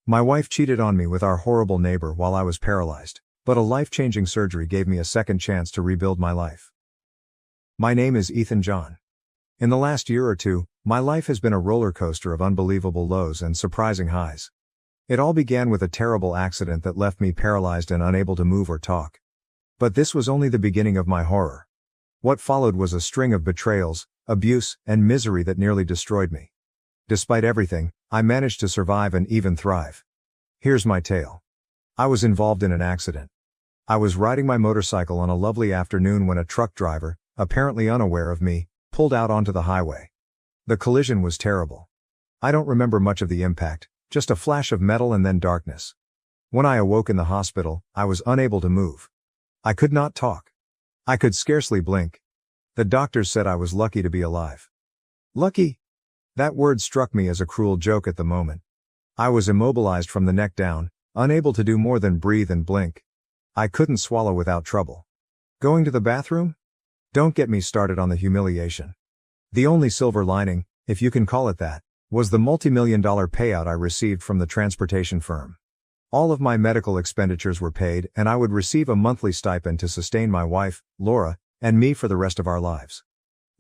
My wife cheated on me with our horrible neighbor while I was paralyzed, but a life-changing surgery gave me a second chance to rebuild my life. My name is Ethan John. In the last year or two, my life has been a roller coaster of unbelievable lows and surprising highs. It all began with a terrible accident that left me paralyzed and unable to move or talk. But this was only the beginning of my horror. What followed was a string of betrayals, abuse, and misery that nearly destroyed me. Despite everything, I managed to survive and even thrive. Here's my tale. I was involved in an accident. I was riding my motorcycle on a lovely afternoon when a truck driver, apparently unaware of me, pulled out onto the highway. The collision was terrible. I don't remember much of the impact, just a flash of metal and then darkness. When I awoke in the hospital, I was unable to move. I could not talk. I could scarcely blink. The doctors said I was lucky to be alive. Lucky? That word struck me as a cruel joke at the moment. I was immobilized from the neck down, unable to do more than breathe and blink. I couldn't swallow without trouble. Going to the bathroom? Don't get me started on the humiliation. The only silver lining, if you can call it that, was the multi-million-dollar payout I received from the transportation firm. All of my medical expenditures were paid, and I would receive a monthly stipend to sustain my wife, Laura, and me for the rest of our lives.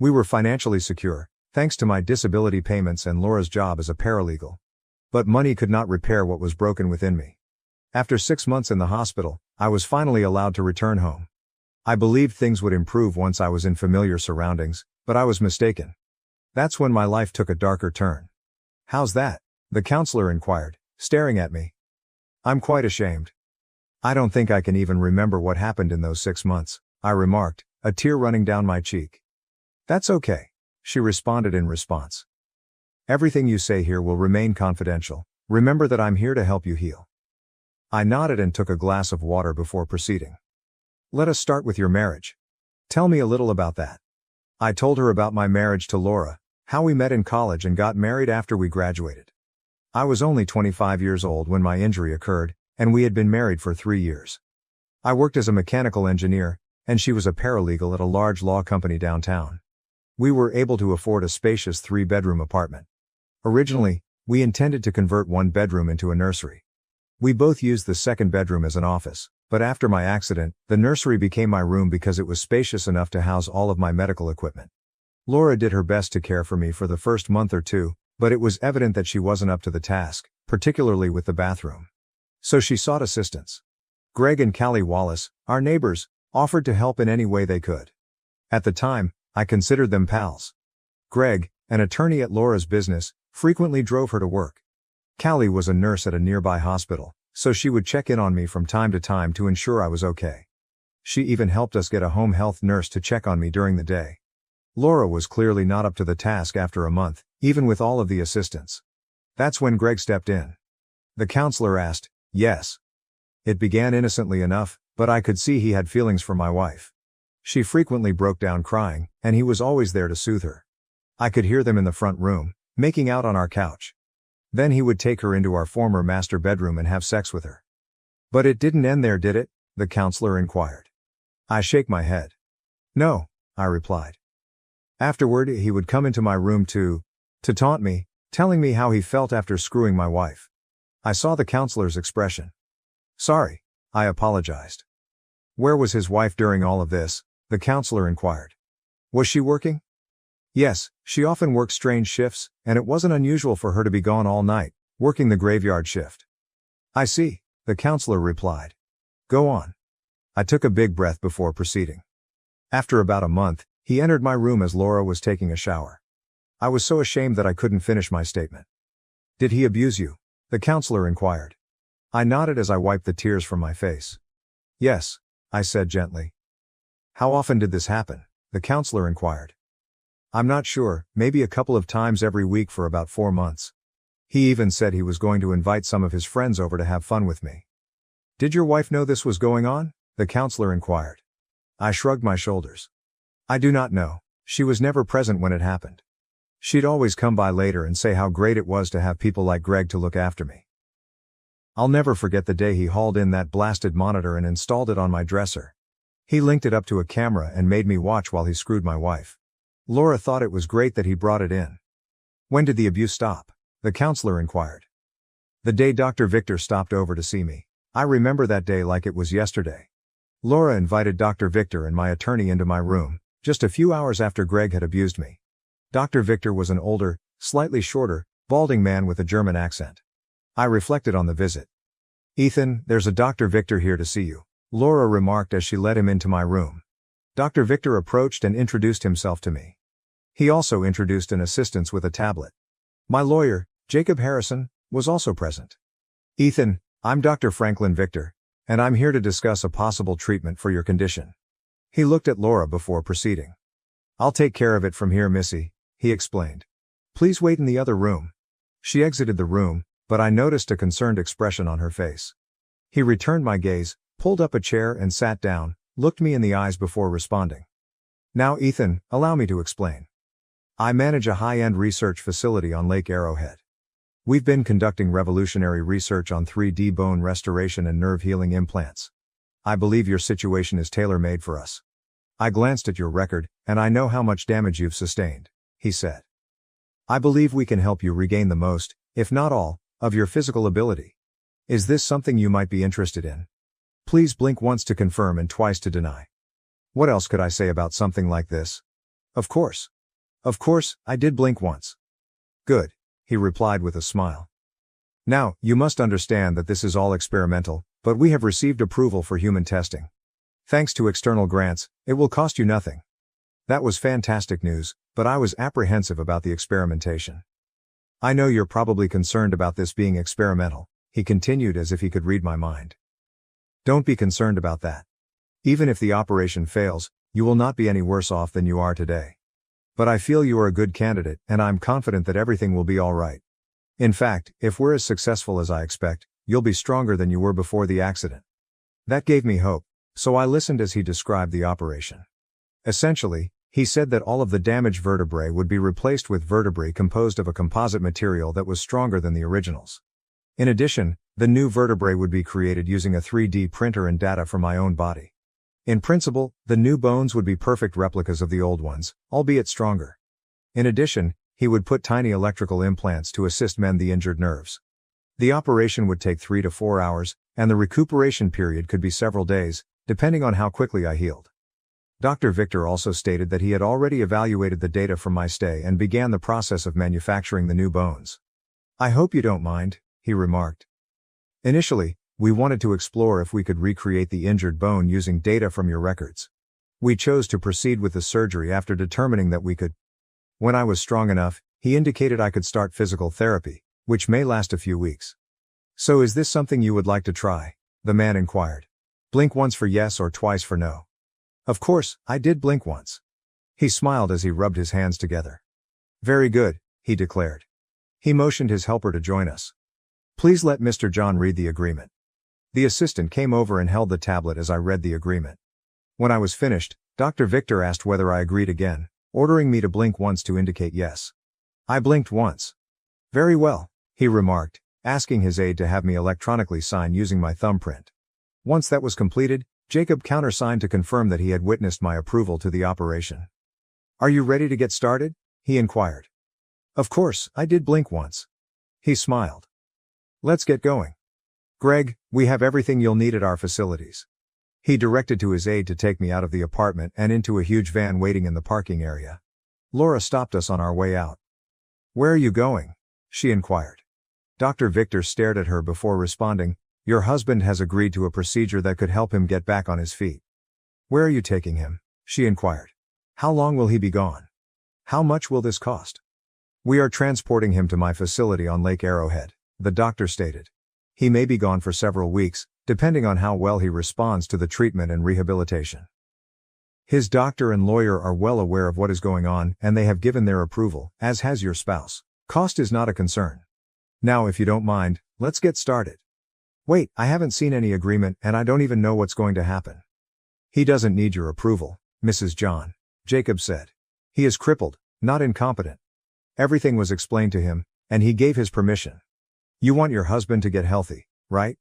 We were financially secure, thanks to my disability payments and Laura's job as a paralegal. But money could not repair what was broken within me. After 6 months in the hospital, I was finally allowed to return home. I believed things would improve once I was in familiar surroundings, but I was mistaken. That's when my life took a darker turn. How's that? The counselor inquired, staring at me. I'm quite ashamed. I don't think I can even remember what happened in those 6 months, I remarked, a tear running down my cheek. That's okay, she responded in response. Everything you say here will remain confidential. Remember that I'm here to help you heal. I nodded and took a glass of water before proceeding. Let us start with your marriage. Tell me a little about that. I told her about my marriage to Laura, how we met in college and got married after we graduated. I was only 25 years old when my injury occurred, and we had been married for 3 years. I worked as a mechanical engineer, and she was a paralegal at a large law company downtown. We were able to afford a spacious 3-bedroom apartment. Originally, we intended to convert one bedroom into a nursery. We both used the second bedroom as an office, but after my accident, the nursery became my room because it was spacious enough to house all of my medical equipment. Laura did her best to care for me for the first month or two, but it was evident that she wasn't up to the task, particularly with the bathroom. So she sought assistance. Greg and Callie Wallace, our neighbors, offered to help in any way they could. At the time, I considered them pals. Greg, an attorney at Laura's business, frequently drove her to work. Callie was a nurse at a nearby hospital, so she would check in on me from time to time to ensure I was okay. She even helped us get a home health nurse to check on me during the day. Laura was clearly not up to the task after a month, even with all of the assistance. That's when Greg stepped in. The counselor asked, yes. It began innocently enough, but I could see he had feelings for my wife. She frequently broke down crying, and he was always there to soothe her. I could hear them in the front room, making out on our couch. Then he would take her into our former master bedroom and have sex with her. But it didn't end there, did it? The counselor inquired. I shake my head. No, I replied. Afterward, he would come into my room to taunt me, telling me how he felt after screwing my wife. I saw the counselor's expression. Sorry, I apologized. Where was his wife during all of this? The counselor inquired. Was she working? Yes, she often worked strange shifts, and it wasn't unusual for her to be gone all night, working the graveyard shift. I see, the counselor replied. Go on. I took a big breath before proceeding. After about a month, he entered my room as Laura was taking a shower. I was so ashamed that I couldn't finish my statement. Did he abuse you? The counselor inquired. I nodded as I wiped the tears from my face. Yes, I said gently. How often did this happen? The counselor inquired. I'm not sure, maybe a couple of times every week for about 4 months. He even said he was going to invite some of his friends over to have fun with me. Did your wife know this was going on? The counselor inquired. I shrugged my shoulders. I do not know. She was never present when it happened. She'd always come by later and say how great it was to have people like Greg to look after me. I'll never forget the day he hauled in that blasted monitor and installed it on my dresser. He linked it up to a camera and made me watch while he screwed my wife. Laura thought it was great that he brought it in. When did the abuse stop? The counselor inquired. The day Dr. Victor stopped over to see me. I remember that day like it was yesterday. Laura invited Dr. Victor and my attorney into my room, just a few hours after Greg had abused me. Dr. Victor was an older, slightly shorter, balding man with a German accent. I reflected on the visit. "Ethan, there's a Dr. Victor here to see you," Laura remarked as she led him into my room. Dr. Victor approached and introduced himself to me. He also introduced an assistant with a tablet. My lawyer, Jacob Harrison, was also present. "Ethan, I'm Dr. Franklin Victor, and I'm here to discuss a possible treatment for your condition." He looked at Laura before proceeding. "I'll take care of it from here, Missy," he explained. "Please wait in the other room." She exited the room, but I noticed a concerned expression on her face. He returned my gaze, pulled up a chair and sat down, looked me in the eyes before responding. "Now Ethan, allow me to explain. I manage a high-end research facility on Lake Arrowhead. We've been conducting revolutionary research on 3D bone restoration and nerve healing implants. I believe your situation is tailor-made for us. I glanced at your record, and I know how much damage you've sustained," he said. "I believe we can help you regain the most, if not all, of your physical ability. Is this something you might be interested in? Please blink once to confirm and twice to deny." What else could I say about something like this? Of course, I did blink once. "Good," he replied with a smile. "Now, you must understand that this is all experimental, but we have received approval for human testing. Thanks to external grants, it will cost you nothing." That was fantastic news, but I was apprehensive about the experimentation. "I know you're probably concerned about this being experimental," he continued as if he could read my mind. "Don't be concerned about that. Even if the operation fails, you will not be any worse off than you are today. But I feel you are a good candidate, and I'm confident that everything will be all right. In fact, if we're as successful as I expect, you'll be stronger than you were before the accident." That gave me hope, so I listened as he described the operation. Essentially, he said that all of the damaged vertebrae would be replaced with vertebrae composed of a composite material that was stronger than the originals. In addition, the new vertebrae would be created using a 3D printer and data from my own body. In principle, the new bones would be perfect replicas of the old ones, albeit stronger. In addition, he would put tiny electrical implants to assist mend the injured nerves. The operation would take 3 to 4 hours, and the recuperation period could be several days, depending on how quickly I healed. Dr. Victor also stated that he had already evaluated the data from my stay and began the process of manufacturing the new bones. "I hope you don't mind," he remarked. "Initially, we wanted to explore if we could recreate the injured bone using data from your records. We chose to proceed with the surgery after determining that we could. When I was strong enough, he indicated I could start physical therapy, which may last a few weeks." "So is this something you would like to try?" the man inquired. "Blink once for yes or twice for no." Of course, I did blink once. He smiled as he rubbed his hands together. "Very good," he declared. He motioned his helper to join us. "Please let Mr. John read the agreement." The assistant came over and held the tablet as I read the agreement. When I was finished, Dr. Victor asked whether I agreed again, ordering me to blink once to indicate yes. I blinked once. "Very well," he remarked, asking his aide to have me electronically sign using my thumbprint. Once that was completed, Jacob countersigned to confirm that he had witnessed my approval to the operation. "Are you ready to get started?" he inquired. Of course, I did blink once. He smiled. "Let's get going. Greg, we have everything you'll need at our facilities." He directed to his aide to take me out of the apartment and into a huge van waiting in the parking area. Laura stopped us on our way out. "Where are you going?" she inquired. Dr. Victor stared at her before responding, "Your husband has agreed to a procedure that could help him get back on his feet." "Where are you taking him?" she inquired. "How long will he be gone? How much will this cost?" "We are transporting him to my facility on Lake Arrowhead," the doctor stated. "He may be gone for several weeks, depending on how well he responds to the treatment and rehabilitation. His doctor and lawyer are well aware of what is going on and they have given their approval, as has your spouse. Cost is not a concern. Now if you don't mind, let's get started." "Wait, I haven't seen any agreement and I don't even know what's going to happen." "He doesn't need your approval, Mrs. John," Jacob said. "He is crippled, not incompetent. Everything was explained to him, and he gave his permission. You want your husband to get healthy, right?"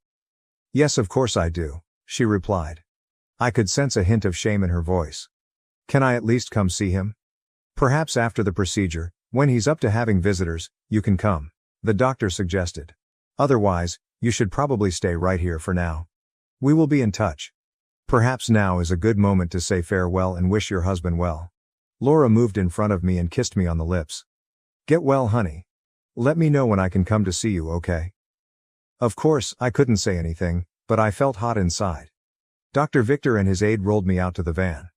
"Yes, of course I do," she replied. I could sense a hint of shame in her voice. "Can I at least come see him?" "Perhaps after the procedure, when he's up to having visitors, you can come," the doctor suggested. Otherwise, you should probably stay right here for now. We will be in touch. Perhaps now is a good moment to say farewell and wish your husband well. Laura moved in front of me and kissed me on the lips. Get well, honey. Let me know when I can come to see you, okay? Of course, I couldn't say anything, but I felt hot inside. Dr. Victor and his aide rolled me out to the van.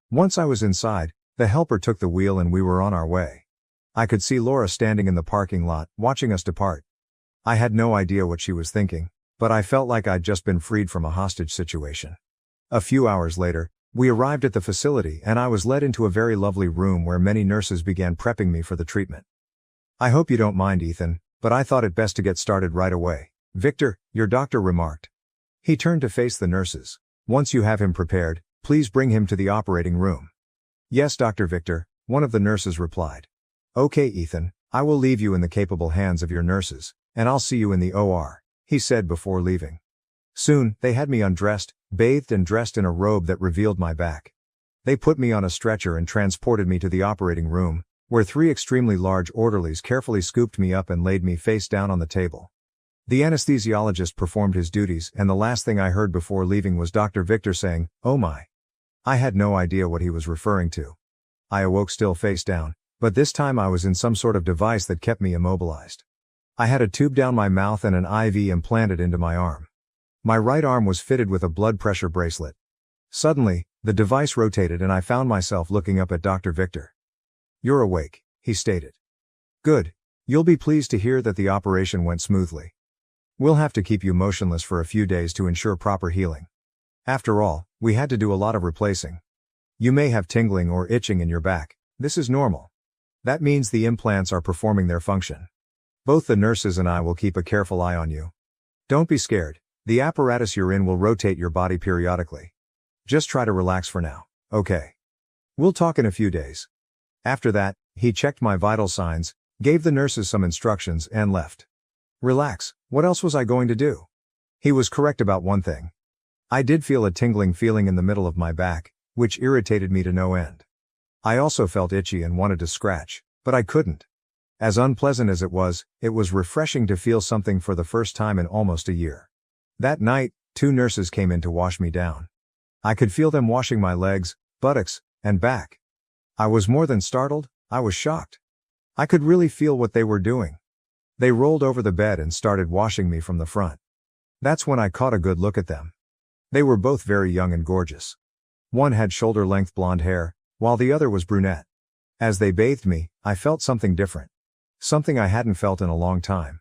Once I was inside, the helper took the wheel and we were on our way. I could see Laura standing in the parking lot, watching us depart. I had no idea what she was thinking, but I felt like I'd just been freed from a hostage situation. A few hours later, we arrived at the facility and I was led into a very lovely room where many nurses began prepping me for the treatment. I hope you don't mind, Ethan, but I thought it best to get started right away. Victor, your doctor remarked. He turned to face the nurses. Once you have him prepared, please bring him to the operating room. Yes, Dr. Victor, one of the nurses replied. Okay, Ethan, I will leave you in the capable hands of your nurses, and I'll see you in the OR, he said before leaving. Soon, they had me undressed, bathed and dressed in a robe that revealed my back. They put me on a stretcher and transported me to the operating room, where 3 extremely large orderlies carefully scooped me up and laid me face down on the table. The anesthesiologist performed his duties and the last thing I heard before leaving was Dr. Victor saying, "Oh my." I had no idea what he was referring to. I awoke still face down, but this time I was in some sort of device that kept me immobilized. I had a tube down my mouth and an IV implanted into my arm. My right arm was fitted with a blood pressure bracelet. Suddenly, the device rotated and I found myself looking up at Dr. Victor. You're awake, he stated. Good. You'll be pleased to hear that the operation went smoothly. We'll have to keep you motionless for a few days to ensure proper healing. After all, we had to do a lot of replacing. You may have tingling or itching in your back. This is normal. That means the implants are performing their function. Both the nurses and I will keep a careful eye on you. Don't be scared. The apparatus you're in will rotate your body periodically. Just try to relax for now, okay? We'll talk in a few days. After that, he checked my vital signs, gave the nurses some instructions and left. Relax, what else was I going to do? He was correct about one thing. I did feel a tingling feeling in the middle of my back, which irritated me to no end. I also felt itchy and wanted to scratch, but I couldn't. As unpleasant as it was refreshing to feel something for the first time in almost a year. That night, 2 nurses came in to wash me down. I could feel them washing my legs, buttocks, and back. I was more than startled, I was shocked. I could really feel what they were doing. They rolled over the bed and started washing me from the front. That's when I caught a good look at them. They were both very young and gorgeous. One had shoulder-length blonde hair, while the other was brunette. As they bathed me, I felt something different. Something I hadn't felt in a long time.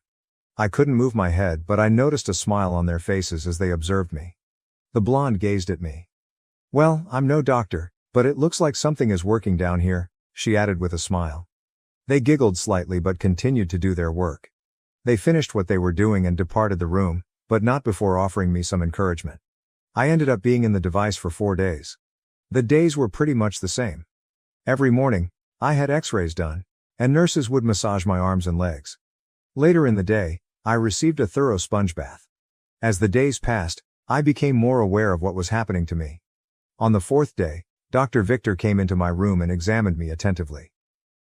I couldn't move my head, but I noticed a smile on their faces as they observed me. The blonde gazed at me. Well, I'm no doctor, but it looks like something is working down here, she added with a smile. They giggled slightly but continued to do their work. They finished what they were doing and departed the room, but not before offering me some encouragement. I ended up being in the device for 4 days. The days were pretty much the same. Every morning, I had x-rays done, and nurses would massage my arms and legs. Later in the day, I received a thorough sponge bath. As the days passed, I became more aware of what was happening to me. On the 4th day, Dr. Victor came into my room and examined me attentively.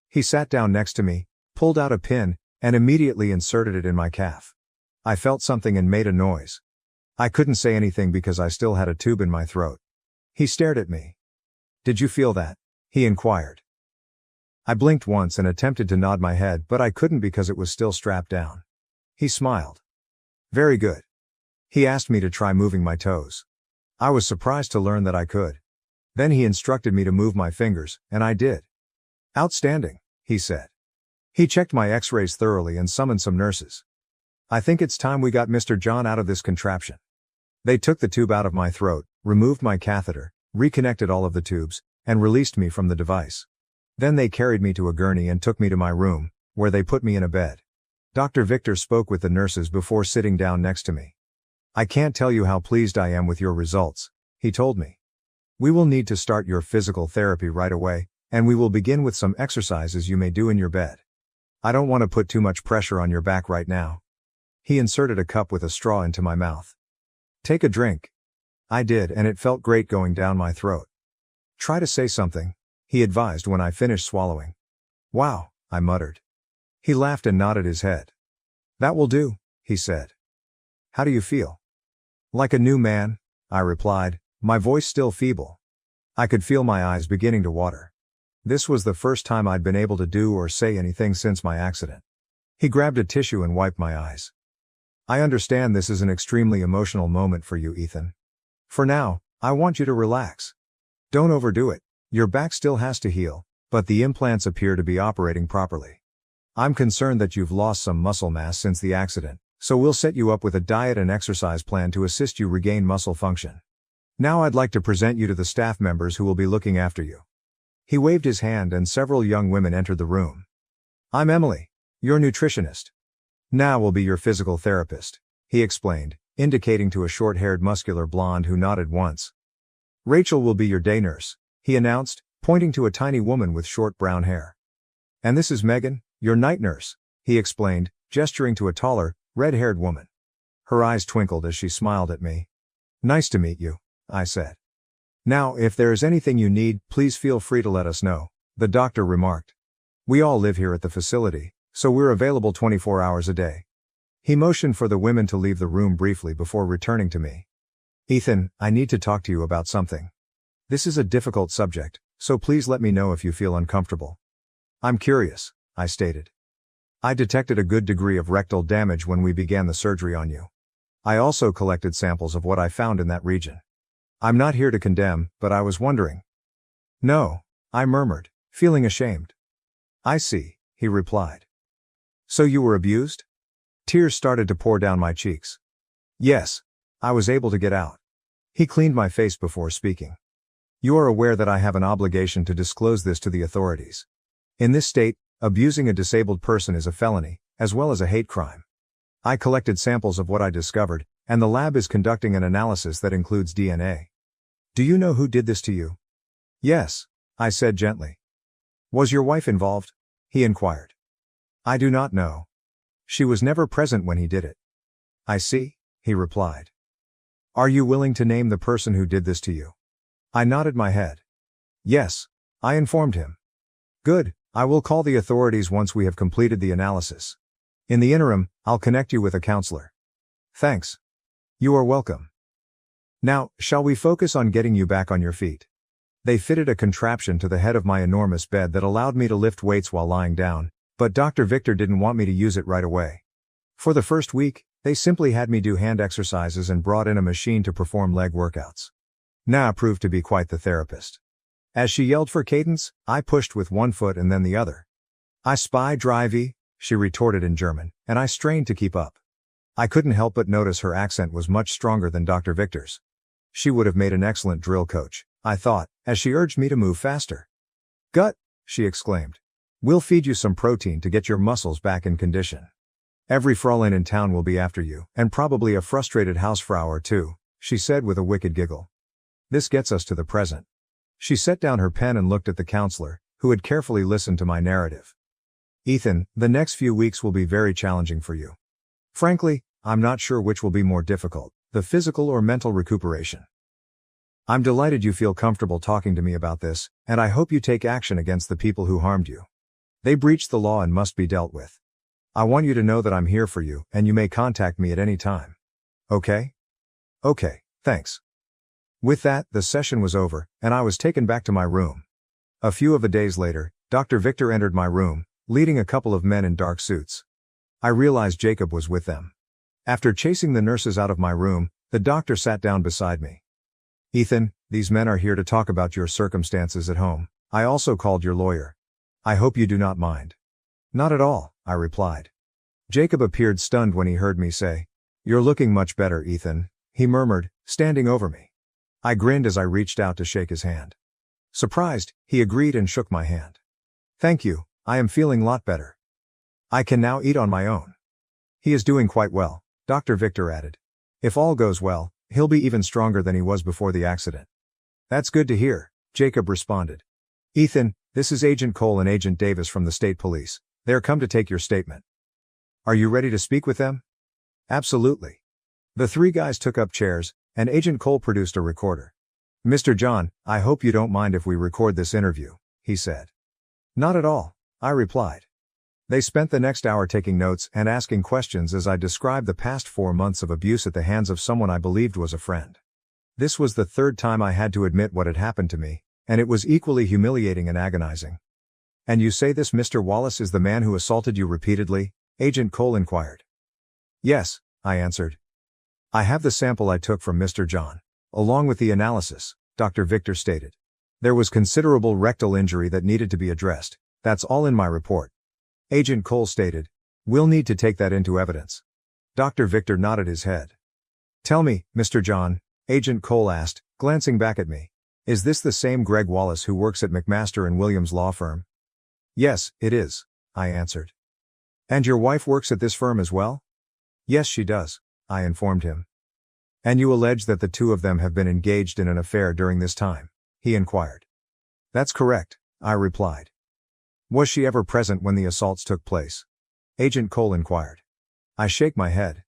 He sat down next to me, pulled out a pin, and immediately inserted it in my calf. I felt something and made a noise. I couldn't say anything because I still had a tube in my throat. He stared at me. Did you feel that? He inquired. I blinked once and attempted to nod my head, but I couldn't because it was still strapped down. He smiled. Very good. He asked me to try moving my toes. I was surprised to learn that I could. Then he instructed me to move my fingers, and I did. Outstanding, he said. He checked my x-rays thoroughly and summoned some nurses. I think it's time we got Mr. John out of this contraption. They took the tube out of my throat, removed my catheter, reconnected all of the tubes, and released me from the device. Then they carried me to a gurney and took me to my room, where they put me in a bed. Dr. Victor spoke with the nurses before sitting down next to me. I can't tell you how pleased I am with your results, he told me. We will need to start your physical therapy right away, and we will begin with some exercises you may do in your bed. I don't want to put too much pressure on your back right now. He inserted a cup with a straw into my mouth. Take a drink. I did, and it felt great going down my throat. Try to say something, he advised when I finished swallowing. Wow, I muttered. He laughed and nodded his head. That will do, he said. How do you feel? Like a new man, I replied, my voice still feeble. I could feel my eyes beginning to water. This was the first time I'd been able to do or say anything since my accident. He grabbed a tissue and wiped my eyes. I understand this is an extremely emotional moment for you, Ethan. For now, I want you to relax. Don't overdo it. Your back still has to heal, but the implants appear to be operating properly. I'm concerned that you've lost some muscle mass since the accident, so we'll set you up with a diet and exercise plan to assist you regain muscle function. Now I'd like to present you to the staff members who will be looking after you. He waved his hand and several young women entered the room. I'm Emily, your nutritionist. Now will be your physical therapist, he explained, indicating to a short-haired muscular blonde who nodded once. Rachel will be your day nurse, he announced, pointing to a tiny woman with short brown hair. And this is Megan, your night nurse, he explained, gesturing to a taller, red-haired woman. Her eyes twinkled as she smiled at me. Nice to meet you, I said. Now, if there is anything you need, please feel free to let us know, the doctor remarked. We all live here at the facility, so we're available 24 hours a day. He motioned for the women to leave the room briefly before returning to me. Ethan, I need to talk to you about something. This is a difficult subject, so please let me know if you feel uncomfortable. I'm curious, I stated. I detected a good degree of rectal damage when we began the surgery on you. I also collected samples of what I found in that region. I'm not here to condemn, but I was wondering. No, I murmured, feeling ashamed. I see, he replied. So you were abused? Tears started to pour down my cheeks. Yes, I was able to get out. He cleaned my face before speaking. You are aware that I have an obligation to disclose this to the authorities. In this state, abusing a disabled person is a felony, as well as a hate crime. I collected samples of what I discovered, and the lab is conducting an analysis that includes DNA. Do you know who did this to you? Yes, I said gently. Was your wife involved? He inquired. I do not know. She was never present when he did it. I see, he replied. Are you willing to name the person who did this to you? I nodded my head. Yes, I informed him. Good, I will call the authorities once we have completed the analysis. In the interim, I'll connect you with a counselor. Thanks. You are welcome. Now, shall we focus on getting you back on your feet? They fitted a contraption to the head of my enormous bed that allowed me to lift weights while lying down, but Dr. Victor didn't want me to use it right away. For the first week, they simply had me do hand exercises and brought in a machine to perform leg workouts. Na proved to be quite the therapist. As she yelled for cadence, I pushed with one foot and then the other. I spy drivey, she retorted in German, and I strained to keep up. I couldn't help but notice her accent was much stronger than Dr. Victor's. She would have made an excellent drill coach, I thought, as she urged me to move faster. Gut, she exclaimed. We'll feed you some protein to get your muscles back in condition. Every Fräulein in town will be after you, and probably a frustrated Hausfrau or two, she said with a wicked giggle. This gets us to the present. She set down her pen and looked at the counselor, who had carefully listened to my narrative. Ethan, the next few weeks will be very challenging for you. Frankly, I'm not sure which will be more difficult, the physical or mental recuperation. I'm delighted you feel comfortable talking to me about this, and I hope you take action against the people who harmed you. They breached the law and must be dealt with. I want you to know that I'm here for you, and you may contact me at any time. Okay? Okay, thanks. With that, the session was over, and I was taken back to my room. A few of the days later, Dr. Victor entered my room, leading a couple of men in dark suits. I realized Jacob was with them. After chasing the nurses out of my room, the doctor sat down beside me. Ethan, these men are here to talk about your circumstances at home. I also called your lawyer. I hope you do not mind. Not at all, I replied. Jacob appeared stunned when he heard me say, You're looking much better, Ethan, he murmured, standing over me. I grinned as I reached out to shake his hand. Surprised, he agreed and shook my hand. Thank you, I am feeling a lot better. I can now eat on my own. He is doing quite well, Dr. Victor added. If all goes well, he'll be even stronger than he was before the accident. That's good to hear, Jacob responded. Ethan, this is Agent Cole and Agent Davis from the State Police. They're come to take your statement. Are you ready to speak with them? Absolutely. The three guys took up chairs, and Agent Cole produced a recorder. Mr. John, I hope you don't mind if we record this interview, he said. Not at all, I replied. They spent the next hour taking notes and asking questions as I described the past 4 months of abuse at the hands of someone I believed was a friend. This was the third time I had to admit what had happened to me, and it was equally humiliating and agonizing. "And you say this Mr. Wallace is the man who assaulted you repeatedly?" Agent Cole inquired. "Yes," I answered. "I have the sample I took from Mr. John, along with the analysis," Dr. Victor stated. "There was considerable rectal injury that needed to be addressed. That's all in my report." Agent Cole stated, "We'll need to take that into evidence." Dr. Victor nodded his head. "Tell me, Mr. John," Agent Cole asked, glancing back at me, "is this the same Greg Wallace who works at McMaster and Williams law firm?" "Yes, it is," I answered. "And your wife works at this firm as well?" "Yes, she does," I informed him. "And you allege that the two of them have been engaged in an affair during this time?" he inquired. "That's correct," I replied. "Was she ever present when the assaults took place?" Agent Cole inquired. I shake my head.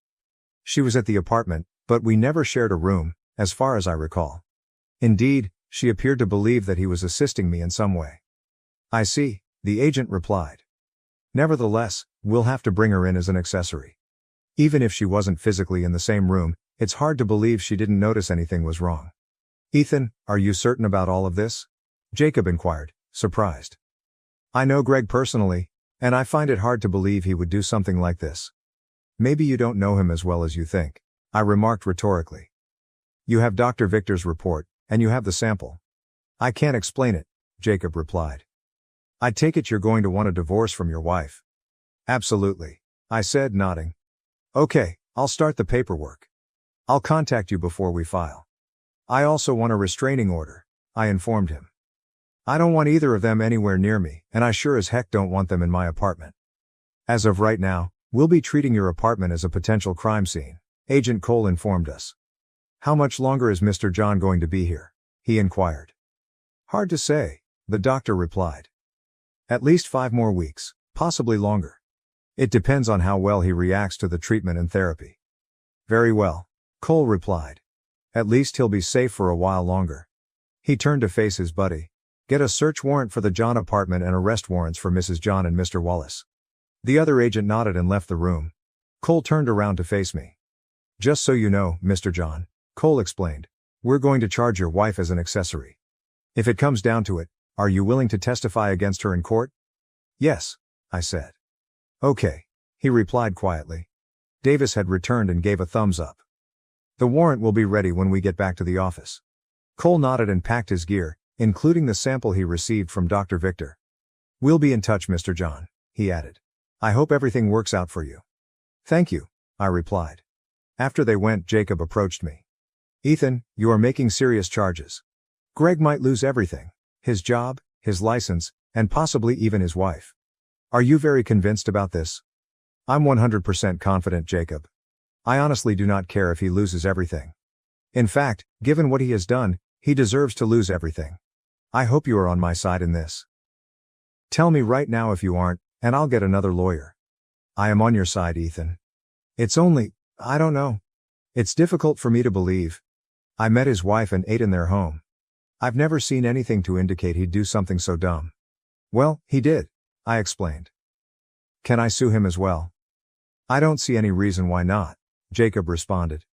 "She was at the apartment, but we never shared a room, as far as I recall. Indeed, she appeared to believe that he was assisting me in some way." "I see," the agent replied. "Nevertheless, we'll have to bring her in as an accessory. Even if she wasn't physically in the same room, it's hard to believe she didn't notice anything was wrong." "Ethan, are you certain about all of this?" Jacob inquired, surprised. "I know Greg personally, and I find it hard to believe he would do something like this." "Maybe you don't know him as well as you think," I remarked rhetorically. "You have Dr. Victor's report, and you have the sample." "I can't explain it," Jacob replied. "I take it you're going to want a divorce from your wife." "Absolutely," I said, nodding. "Okay, I'll start the paperwork. I'll contact you before we file. I also want a restraining order," I informed him. "I don't want either of them anywhere near me, and I sure as heck don't want them in my apartment." "As of right now, we'll be treating your apartment as a potential crime scene," Agent Cole informed us. "How much longer is Mr. John going to be here?" he inquired. "Hard to say," the doctor replied. "At least 5 more weeks, possibly longer. It depends on how well he reacts to the treatment and therapy." "Very well," Cole replied. "At least he'll be safe for a while longer." He turned to face his buddy. "Get a search warrant for the John apartment and arrest warrants for Mrs. John and Mr. Wallace." The other agent nodded and left the room. Cole turned around to face me. "Just so you know, Mr. John," Cole explained, "we're going to charge your wife as an accessory. If it comes down to it, are you willing to testify against her in court?" "Yes," I said. "Okay," he replied quietly. Davis had returned and gave a thumbs up. "The warrant will be ready when we get back to the office." Cole nodded and packed his gear, including the sample he received from Dr. Victor. "We'll be in touch, Mr. John," he added. "I hope everything works out for you." "Thank you," I replied. After they went, Jacob approached me. "Ethan, you are making serious charges. Greg might lose everything: his job, his license, and possibly even his wife. Are you very convinced about this?" "I'm 100% confident, Jacob. I honestly do not care if he loses everything. In fact, given what he has done, he deserves to lose everything. I hope you are on my side in this." "Tell me right now if you aren't, and I'll get another lawyer." "I am on your side, Ethan. It's only, I don't know. It's difficult for me to believe. I met his wife and ate in their home. I've never seen anything to indicate he'd do something so dumb." "Well, he did," I explained. "Can I sue him as well?" "I don't see any reason why not," Jacob responded.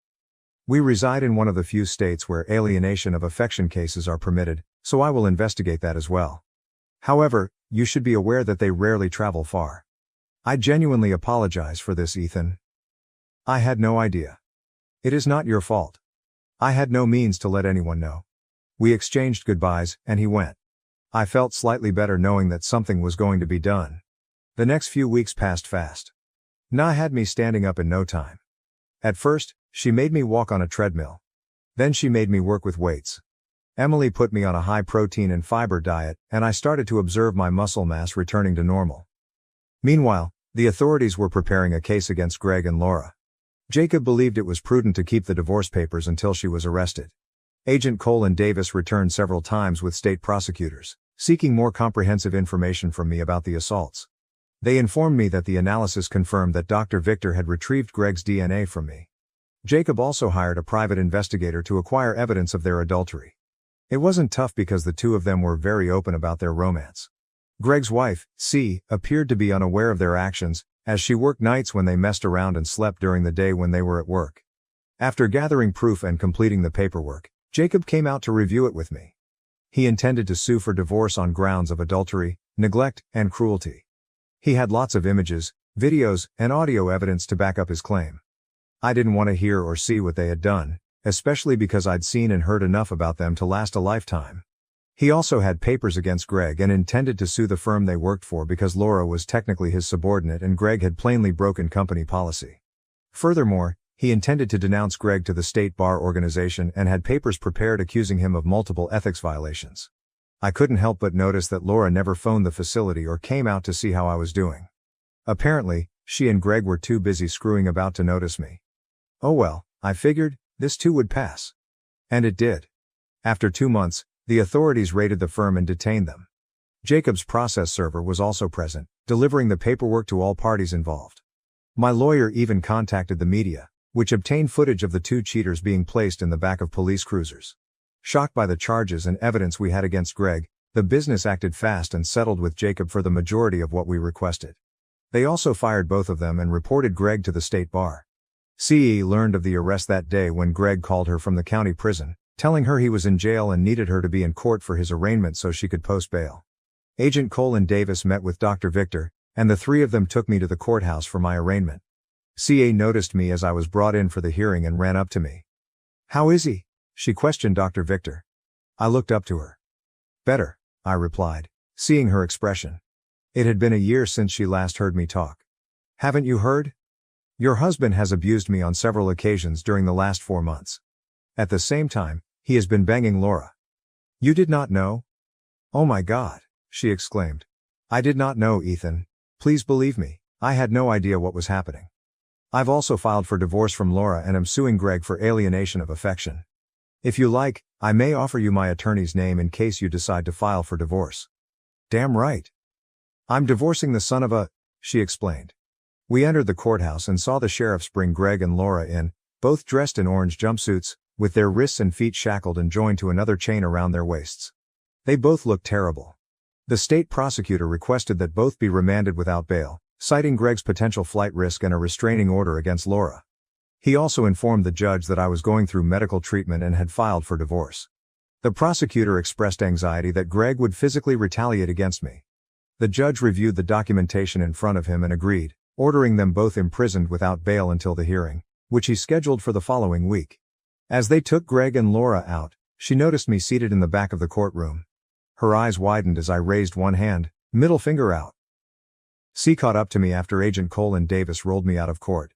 "We reside in one of the few states where alienation of affection cases are permitted, so I will investigate that as well. However, you should be aware that they rarely travel far. I genuinely apologize for this, Ethan. I had no idea. It is not your fault. I had no means to let anyone know." We exchanged goodbyes, and he went. I felt slightly better knowing that something was going to be done. The next few weeks passed fast. Na had me standing up in no time. At first, she made me walk on a treadmill. Then she made me work with weights. Emily put me on a high protein and fiber diet, and I started to observe my muscle mass returning to normal. Meanwhile, the authorities were preparing a case against Greg and Laura. Jacob believed it was prudent to keep the divorce papers until she was arrested. Agent Cole and Davis returned several times with state prosecutors, seeking more comprehensive information from me about the assaults. They informed me that the analysis confirmed that Dr. Victor had retrieved Greg's DNA from me. Jacob also hired a private investigator to acquire evidence of their adultery. It wasn't tough because the two of them were very open about their romance. Greg's wife, C, appeared to be unaware of their actions, as she worked nights when they messed around and slept during the day when they were at work. After gathering proof and completing the paperwork, Jacob came out to review it with me. He intended to sue for divorce on grounds of adultery, neglect, and cruelty. He had lots of images, videos, and audio evidence to back up his claim. I didn't want to hear or see what they had done, especially because I'd seen and heard enough about them to last a lifetime. He also had papers against Greg and intended to sue the firm they worked for because Laura was technically his subordinate and Greg had plainly broken company policy. Furthermore, he intended to denounce Greg to the state bar organization and had papers prepared accusing him of multiple ethics violations. I couldn't help but notice that Laura never phoned the facility or came out to see how I was doing. Apparently, she and Greg were too busy screwing about to notice me. Oh well, I figured, this too would pass. And it did. After 2 months, the authorities raided the firm and detained them. Jacob's process server was also present, delivering the paperwork to all parties involved. My lawyer even contacted the media, which obtained footage of the 2 cheaters being placed in the back of police cruisers. Shocked by the charges and evidence we had against Greg, the business acted fast and settled with Jacob for the majority of what we requested. They also fired both of them and reported Greg to the state bar. CE learned of the arrest that day when Greg called her from the county prison, telling her he was in jail and needed her to be in court for his arraignment so she could post bail. Agent Colin Davis met with Dr. Victor, and the 3 of them took me to the courthouse for my arraignment. CA noticed me as I was brought in for the hearing and ran up to me. "How is he?" she questioned Dr. Victor. I looked up to her. "Better," I replied, seeing her expression. It had been a year since she last heard me talk. "Haven't you heard? Your husband has abused me on several occasions during the last 4 months. At the same time, he has been banging Laura." "You did not know?" "Oh my God," she exclaimed. "I did not know, Ethan. Please believe me, I had no idea what was happening. I've also filed for divorce from Laura and am suing Greg for alienation of affection. If you like, I may offer you my attorney's name in case you decide to file for divorce." "Damn right. I'm divorcing the son of a," she explained. We entered the courthouse and saw the sheriffs bring Greg and Laura in, both dressed in orange jumpsuits, with their wrists and feet shackled and joined to another chain around their waists. They both looked terrible. The state prosecutor requested that both be remanded without bail, citing Greg's potential flight risk and a restraining order against Laura. He also informed the judge that I was going through medical treatment and had filed for divorce. The prosecutor expressed anxiety that Greg would physically retaliate against me. The judge reviewed the documentation in front of him and agreed, ordering them both imprisoned without bail until the hearing, which he scheduled for the following week. As they took Greg and Laura out, she noticed me seated in the back of the courtroom. Her eyes widened as I raised one hand, middle finger out. C caught up to me after Agent Colin Davis rolled me out of court.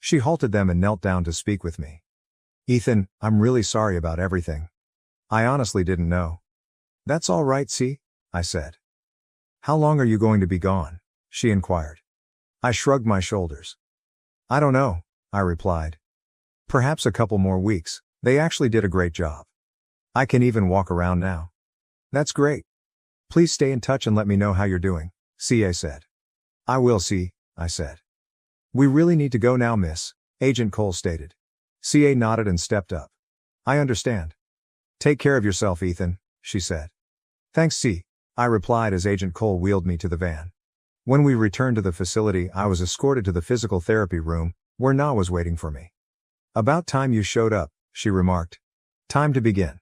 She halted them and knelt down to speak with me. "Ethan, I'm really sorry about everything. I honestly didn't know." "That's all right, C," I said. "How long are you going to be gone?" she inquired. I shrugged my shoulders. "I don't know," I replied. "Perhaps a couple more weeks. They actually did a great job. I can even walk around now." "That's great. Please stay in touch and let me know how you're doing," CA said. "I will, C," I said. "We really need to go now, miss," Agent Cole stated. CA nodded and stepped up. "I understand. Take care of yourself, Ethan," she said. "Thanks, C," I replied as Agent Cole wheeled me to the van. When we returned to the facility, I was escorted to the physical therapy room, where Na was waiting for me. "About time you showed up," she remarked. "Time to begin."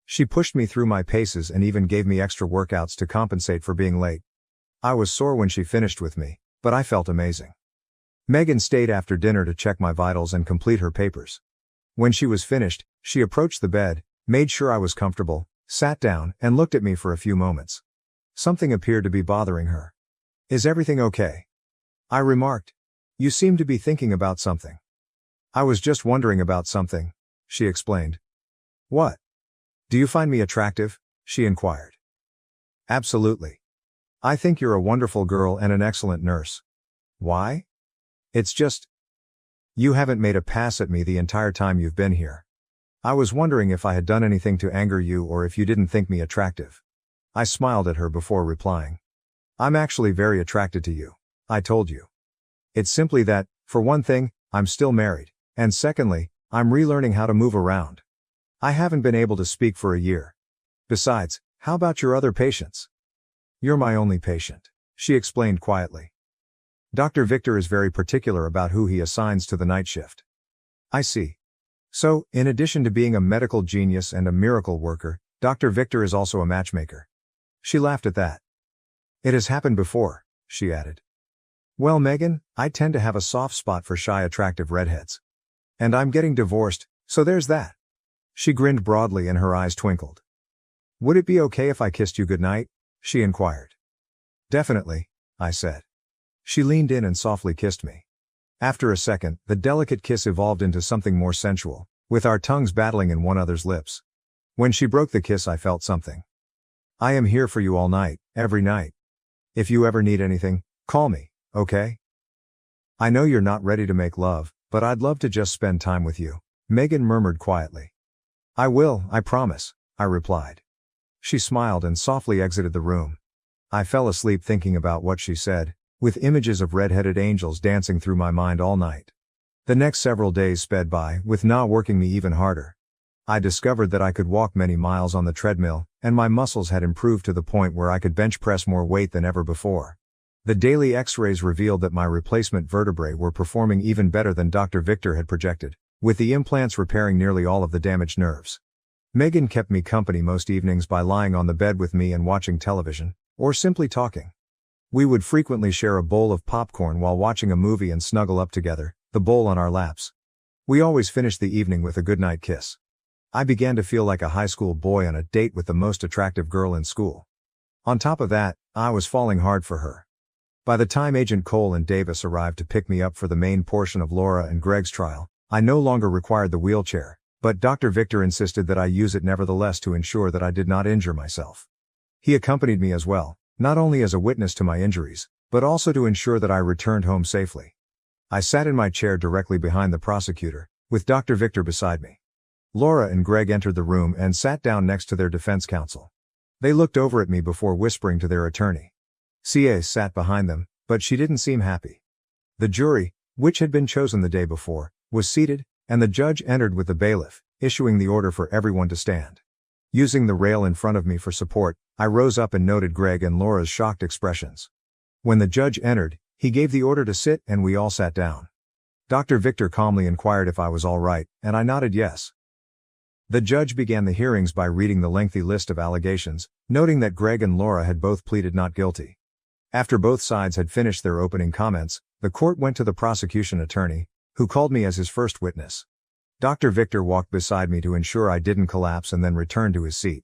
She pushed me through my paces and even gave me extra workouts to compensate for being late. I was sore when she finished with me, but I felt amazing. Megan stayed after dinner to check my vitals and complete her papers. When she was finished, she approached the bed, made sure I was comfortable, sat down, and looked at me for a few moments. Something appeared to be bothering her. "Is everything okay?" I remarked. "You seem to be thinking about something." "I was just wondering about something," she explained. "What?" "Do you find me attractive?" she inquired. "Absolutely. I think you're a wonderful girl and an excellent nurse." "Why?" "It's just, you haven't made a pass at me the entire time you've been here. I was wondering if I had done anything to anger you or if you didn't think me attractive." I smiled at her before replying. "I'm actually very attracted to you, I told you. It's simply that, for one thing, I'm still married, and secondly, I'm relearning how to move around. I haven't been able to speak for a year. Besides, how about your other patients?" You're my only patient, she explained quietly. Dr. Victor is very particular about who he assigns to the night shift. I see. So, in addition to being a medical genius and a miracle worker, Dr. Victor is also a matchmaker. She laughed at that. It has happened before, she added. Well, Megan, I tend to have a soft spot for shy, attractive redheads. And I'm getting divorced, so there's that. She grinned broadly and her eyes twinkled. Would it be okay if I kissed you goodnight? She inquired. Definitely, I said. She leaned in and softly kissed me. After a second, the delicate kiss evolved into something more sensual, with our tongues battling in one another's lips. When she broke the kiss, I felt something. I am here for you all night, every night. If you ever need anything, call me, okay? I know you're not ready to make love, but I'd love to just spend time with you, Megan murmured quietly. I will, I promise, I replied. She smiled and softly exited the room. I fell asleep thinking about what she said, with images of red-headed angels dancing through my mind all night. The next several days sped by, with Na working me even harder. I discovered that I could walk many miles on the treadmill, and my muscles had improved to the point where I could bench press more weight than ever before. The daily x-rays revealed that my replacement vertebrae were performing even better than Dr. Victor had projected, with the implants repairing nearly all of the damaged nerves. Megan kept me company most evenings by lying on the bed with me and watching television, or simply talking. We would frequently share a bowl of popcorn while watching a movie and snuggle up together, the bowl on our laps. We always finished the evening with a goodnight kiss. I began to feel like a high school boy on a date with the most attractive girl in school. On top of that, I was falling hard for her. By the time Agent Cole and Davis arrived to pick me up for the main portion of Laura and Greg's trial, I no longer required the wheelchair, but Dr. Victor insisted that I use it nevertheless to ensure that I did not injure myself. He accompanied me as well, not only as a witness to my injuries, but also to ensure that I returned home safely. I sat in my chair directly behind the prosecutor, with Dr. Victor beside me. Laura and Greg entered the room and sat down next to their defense counsel. They looked over at me before whispering to their attorney. CA sat behind them, but she didn't seem happy. The jury, which had been chosen the day before, was seated, and the judge entered with the bailiff, issuing the order for everyone to stand. Using the rail in front of me for support, I rose up and noted Greg and Laura's shocked expressions. When the judge entered, he gave the order to sit and we all sat down. Dr. Victor calmly inquired if I was all right, and I nodded yes. The judge began the hearings by reading the lengthy list of allegations, noting that Greg and Laura had both pleaded not guilty. After both sides had finished their opening comments, the court went to the prosecution attorney, who called me as his first witness. Dr. Victor walked beside me to ensure I didn't collapse and then returned to his seat.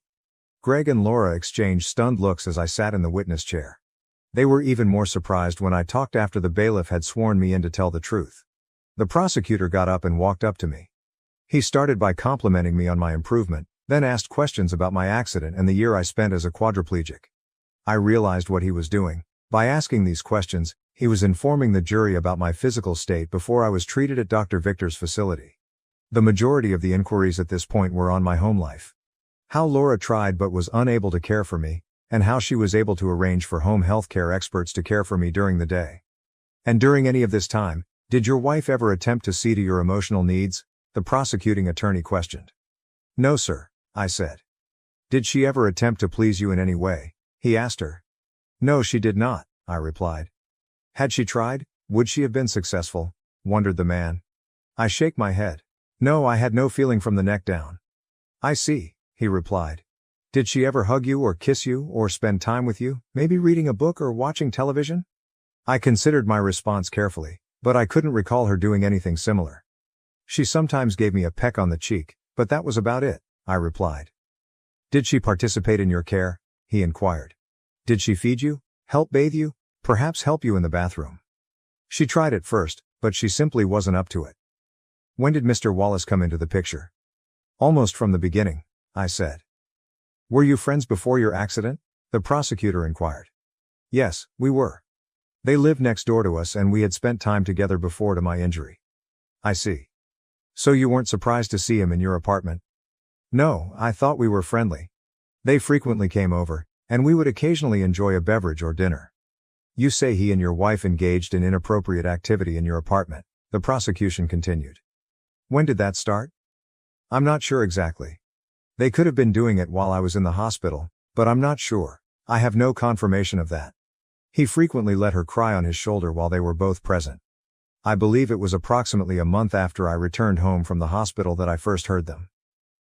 Greg and Laura exchanged stunned looks as I sat in the witness chair. They were even more surprised when I talked after the bailiff had sworn me in to tell the truth. The prosecutor got up and walked up to me. He started by complimenting me on my improvement, then asked questions about my accident and the year I spent as a quadriplegic. I realized what he was doing. By asking these questions, he was informing the jury about my physical state before I was treated at Dr. Victor's facility. The majority of the inquiries at this point were on my home life. How Laura tried but was unable to care for me, and how she was able to arrange for home health care experts to care for me during the day. And during any of this time, did your wife ever attempt to see to your emotional needs? The prosecuting attorney questioned. No, sir, I said. Did she ever attempt to please you in any way? He asked her. No, she did not, I replied. Had she tried, would she have been successful? Wondered the man. I shake my head. No, I had no feeling from the neck down. I see, he replied. Did she ever hug you or kiss you or spend time with you, maybe reading a book or watching television? I considered my response carefully, but I couldn't recall her doing anything similar. She sometimes gave me a peck on the cheek, but that was about it, I replied. Did she participate in your care? He inquired. Did she feed you, help bathe you, perhaps help you in the bathroom? She tried at first, but she simply wasn't up to it. When did Mr. Wallace come into the picture? Almost from the beginning, I said. Were you friends before your accident? The prosecutor inquired. Yes, we were. They lived next door to us and we had spent time together before to my injury. I see. So you weren't surprised to see him in your apartment? No, I thought we were friendly. They frequently came over, and we would occasionally enjoy a beverage or dinner. You say he and your wife engaged in inappropriate activity in your apartment, the prosecution continued. When did that start? I'm not sure exactly. They could have been doing it while I was in the hospital, but I'm not sure, I have no confirmation of that. He frequently let her cry on his shoulder while they were both present. I believe it was approximately a month after I returned home from the hospital that I first heard them.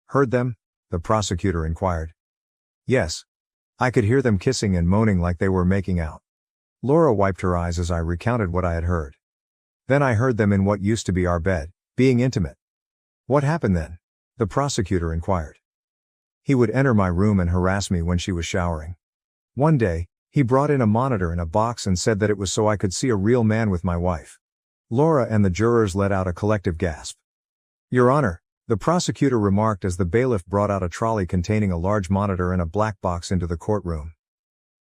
Heard them? The prosecutor inquired. Yes. I could hear them kissing and moaning like they were making out. Laura wiped her eyes as I recounted what I had heard. Then I heard them in what used to be our bed, being intimate. What happened then? The prosecutor inquired. He would enter my room and harass me when she was showering. One day, he brought in a monitor in a box and said that it was so I could see a real man with my wife. Laura and the jurors let out a collective gasp. Your Honor, the prosecutor remarked as the bailiff brought out a trolley containing a large monitor and a black box into the courtroom.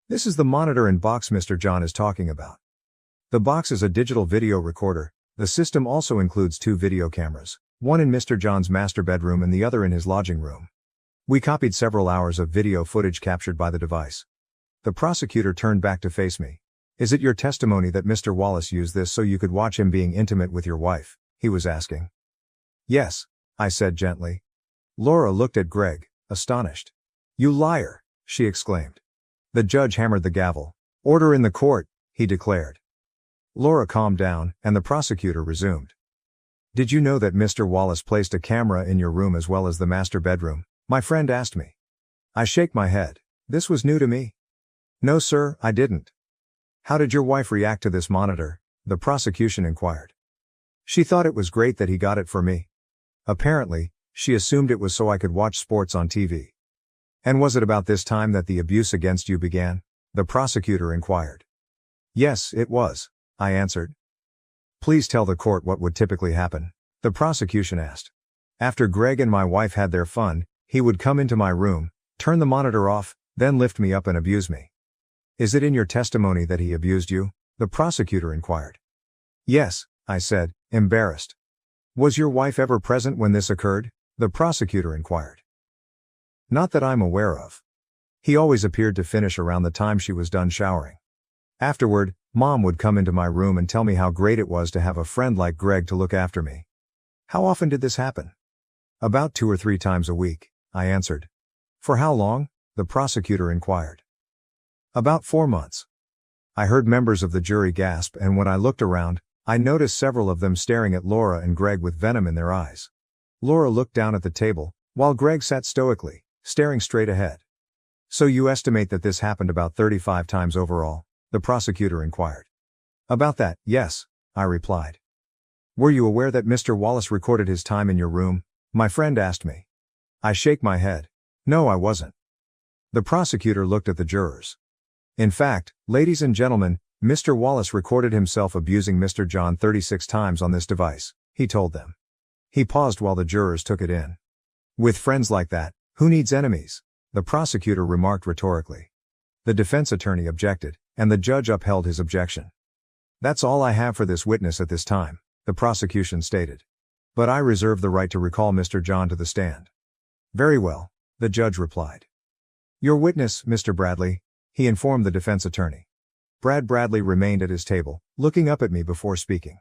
This is the monitor and box Mr. John is talking about. The box is a digital video recorder. The system also includes 2 video cameras, one in Mr. John's master bedroom and the other in his lodging room. We copied several hours of video footage captured by the device. The prosecutor turned back to face me. Is it your testimony that Mr. Wallace used this so you could watch him being intimate with your wife? He was asking. Yes, I said gently. Laura looked at Greg, astonished. You liar, she exclaimed. The judge hammered the gavel. Order in the court, he declared. Laura calmed down, and the prosecutor resumed. Did you know that Mr. Wallace placed a camera in your room as well as the master bedroom? My friend asked me. I shake my head. This was new to me. No sir, I didn't. How did your wife react to this monitor? The prosecution inquired. She thought it was great that he got it for me. Apparently, she assumed it was so I could watch sports on TV. And was it about this time that the abuse against you began? The prosecutor inquired. Yes, it was, I answered. Please tell the court what would typically happen, the prosecution asked. After Greg and my wife had their fun, he would come into my room, turn the monitor off, then lift me up and abuse me. Is it in your testimony that he abused you? The prosecutor inquired. Yes, I said, embarrassed. Was your wife ever present when this occurred? The prosecutor inquired. Not that I'm aware of. He always appeared to finish around the time she was done showering. Afterward, Mom would come into my room and tell me how great it was to have a friend like Greg to look after me. How often did this happen? About 2 or 3 times a week, I answered. For how long? The prosecutor inquired. About 4 months. I heard members of the jury gasp, and when I looked around, I noticed several of them staring at Laura and Greg with venom in their eyes. Laura looked down at the table, while Greg sat stoically, staring straight ahead. So you estimate that this happened about 35 times overall? The prosecutor inquired. About that, yes, I replied. Were you aware that Mr. Wallace recorded his time in your room? My friend asked me. I shake my head. No, I wasn't. The prosecutor looked at the jurors. In fact, ladies and gentlemen, Mr. Wallace recorded himself abusing Mr. John 36 times on this device, he told them. He paused while the jurors took it in. With friends like that, who needs enemies? The prosecutor remarked rhetorically. The defense attorney objected, and the judge upheld his objection. That's all I have for this witness at this time, the prosecution stated. But I reserve the right to recall Mr. John to the stand. Very well, the judge replied. Your witness, Mr. Bradley, he informed the defense attorney. Brad Bradley remained at his table, looking up at me before speaking.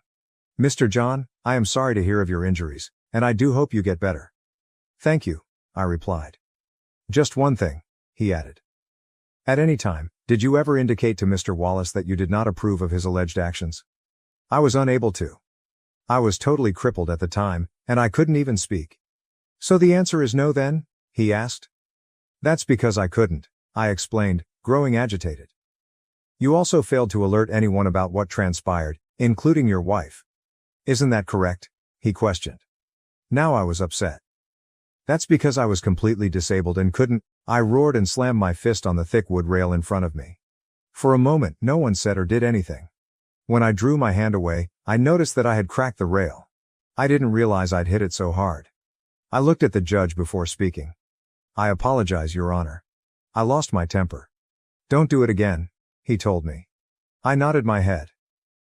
Mr. John, I am sorry to hear of your injuries, and I do hope you get better. Thank you, I replied. Just one thing, he added. At any time, did you ever indicate to Mr. Wallace that you did not approve of his alleged actions? I was unable to. I was totally crippled at the time, and I couldn't even speak. So the answer is no then? He asked. That's because I couldn't, I explained, growing agitated. You also failed to alert anyone about what transpired, including your wife. Isn't that correct? He questioned. Now I was upset. That's because I was completely disabled and couldn't, I roared and slammed my fist on the thick wood rail in front of me. For a moment, no one said or did anything. When I drew my hand away, I noticed that I had cracked the rail. I didn't realize I'd hit it so hard. I looked at the judge before speaking. I apologize, Your Honor. I lost my temper. Don't do it again, he told me. I nodded my head.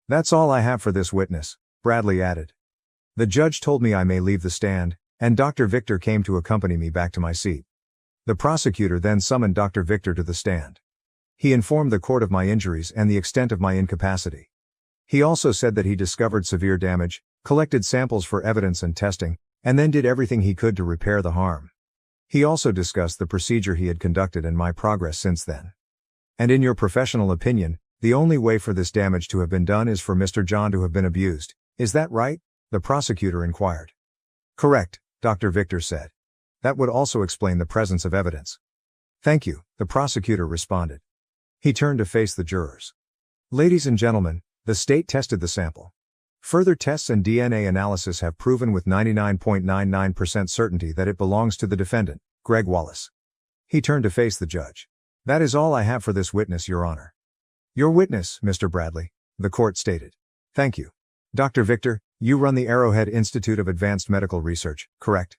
That's all I have for this witness, Bradley added. The judge told me I may leave the stand, and Dr. Victor came to accompany me back to my seat. The prosecutor then summoned Dr. Victor to the stand. He informed the court of my injuries and the extent of my incapacity. He also said that he discovered severe damage, collected samples for evidence and testing, and then did everything he could to repair the harm. He also discussed the procedure he had conducted and my progress since then. And in your professional opinion, the only way for this damage to have been done is for Mr. John to have been abused, is that right? The prosecutor inquired. Correct, Dr. Victor said. That would also explain the presence of evidence. Thank you, the prosecutor responded. He turned to face the jurors. Ladies and gentlemen, the state tested the sample. Further tests and DNA analysis have proven with 99.99% certainty that it belongs to the defendant, Greg Wallace. He turned to face the judge. That is all I have for this witness, Your Honor. Your witness, Mr. Bradley, the court stated. Thank you. Dr. Victor, you run the Arrowhead Institute of Advanced Medical Research, correct?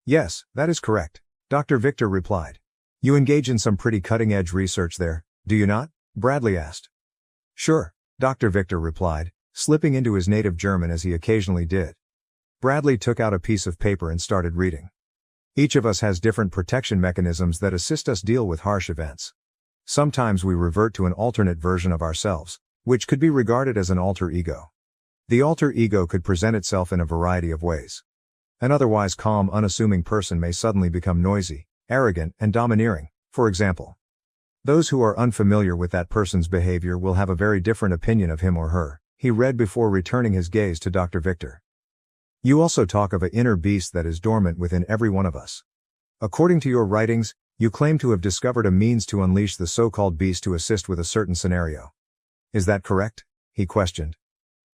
Yes, that is correct, Dr. Victor replied. You engage in some pretty cutting-edge research there, do you not? Bradley asked. Sure, Dr. Victor replied, slipping into his native German as he occasionally did. Bradley took out a piece of paper and started reading. Each of us has different protection mechanisms that assist us deal with harsh events. Sometimes we revert to an alternate version of ourselves, which could be regarded as an alter ego. The alter ego could present itself in a variety of ways. An otherwise calm, unassuming person may suddenly become noisy, arrogant, and domineering, for example. Those who are unfamiliar with that person's behavior will have a very different opinion of him or her, he read before returning his gaze to Dr. Victor. You also talk of an inner beast that is dormant within every one of us. According to your writings, you claim to have discovered a means to unleash the so-called beast to assist with a certain scenario. Is that correct? He questioned.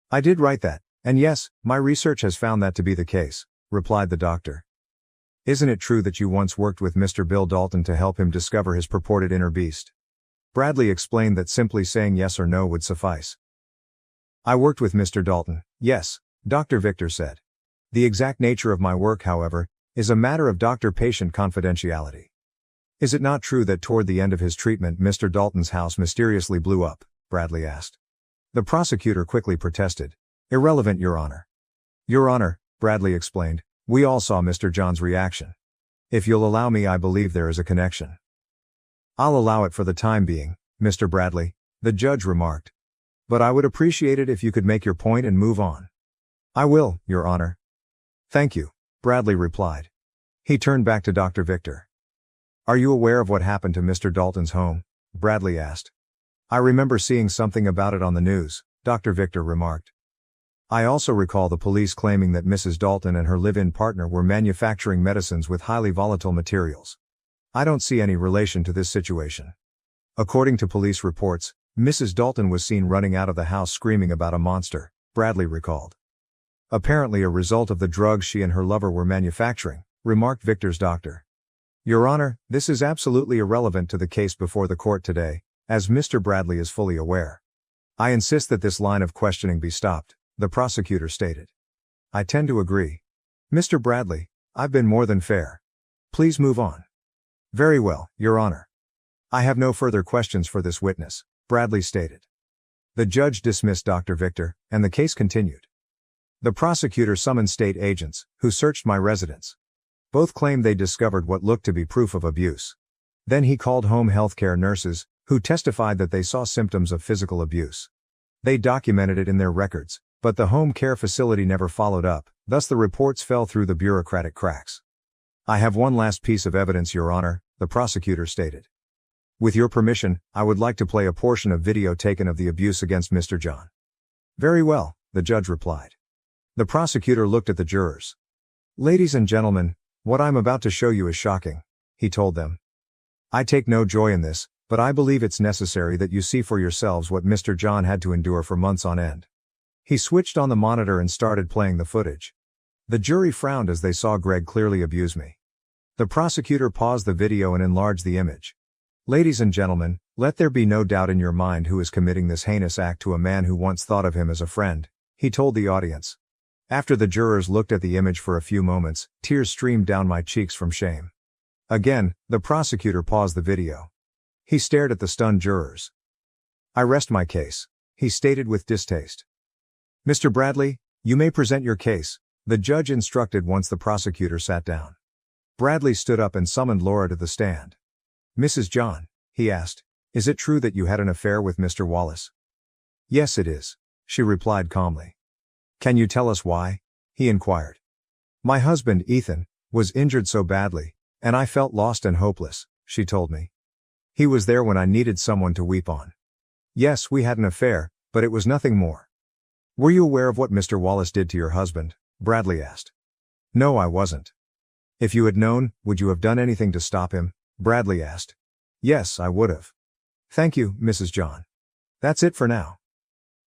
I did write that, and yes, my research has found that to be the case, replied the doctor. Isn't it true that you once worked with Mr. Bill Dalton to help him discover his purported inner beast? Bradley explained that simply saying yes or no would suffice. I worked with Mr. Dalton, yes, Dr. Victor said. The exact nature of my work, however, is a matter of doctor-patient confidentiality. Is it not true that toward the end of his treatment Mr. Dalton's house mysteriously blew up? Bradley asked. The prosecutor quickly protested. Irrelevant, Your Honor. Your Honor, Bradley explained, we all saw Mr. John's reaction. If you'll allow me, I believe there is a connection. I'll allow it for the time being, Mr. Bradley, the judge remarked. But I would appreciate it if you could make your point and move on. I will, Your Honor. Thank you, Bradley replied. He turned back to Dr. Victor. Are you aware of what happened to Mr. Dalton's home? Bradley asked. I remember seeing something about it on the news, Dr. Victor remarked. I also recall the police claiming that Mrs. Dalton and her live-in partner were manufacturing medicines with highly volatile materials. I don't see any relation to this situation. According to police reports, Mrs. Dalton was seen running out of the house screaming about a monster, Bradley recalled. Apparently a result of the drugs she and her lover were manufacturing, remarked Victor's doctor. Your Honor, this is absolutely irrelevant to the case before the court today, as Mr. Bradley is fully aware. I insist that this line of questioning be stopped, the prosecutor stated. I tend to agree. Mr. Bradley, I've been more than fair. Please move on. Very well, Your Honor. I have no further questions for this witness, Bradley stated. The judge dismissed Dr. Victor, and the case continued. The prosecutor summoned state agents, who searched my residence. Both claimed they discovered what looked to be proof of abuse. Then he called home healthcare nurses, who testified that they saw symptoms of physical abuse. They documented it in their records, but the home care facility never followed up, thus the reports fell through the bureaucratic cracks. I have one last piece of evidence, Your Honor, the prosecutor stated. With your permission, I would like to play a portion of video taken of the abuse against Mr. John. Very well, the judge replied. The prosecutor looked at the jurors. Ladies and gentlemen, what I'm about to show you is shocking, he told them. I take no joy in this, but I believe it's necessary that you see for yourselves what Mr. John had to endure for months on end. He switched on the monitor and started playing the footage. The jury frowned as they saw Greg clearly abuse me. The prosecutor paused the video and enlarged the image. Ladies and gentlemen, let there be no doubt in your mind who is committing this heinous act to a man who once thought of him as a friend, he told the audience. After the jurors looked at the image for a few moments, tears streamed down my cheeks from shame. Again, the prosecutor paused the video. He stared at the stunned jurors. I rest my case, he stated with distaste. Mr. Bradley, you may present your case, the judge instructed once the prosecutor sat down. Bradley stood up and summoned Laura to the stand. Mrs. John, he asked, is it true that you had an affair with Mr. Wallace? Yes, it is, she replied calmly. Can you tell us why? He inquired. My husband, Ethan, was injured so badly, and I felt lost and hopeless, she told me. He was there when I needed someone to weep on. Yes, we had an affair, but it was nothing more. Were you aware of what Mr. Wallace did to your husband? Bradley asked. No, I wasn't. If you had known, would you have done anything to stop him? Bradley asked. Yes, I would have. Thank you, Mrs. John. That's it for now.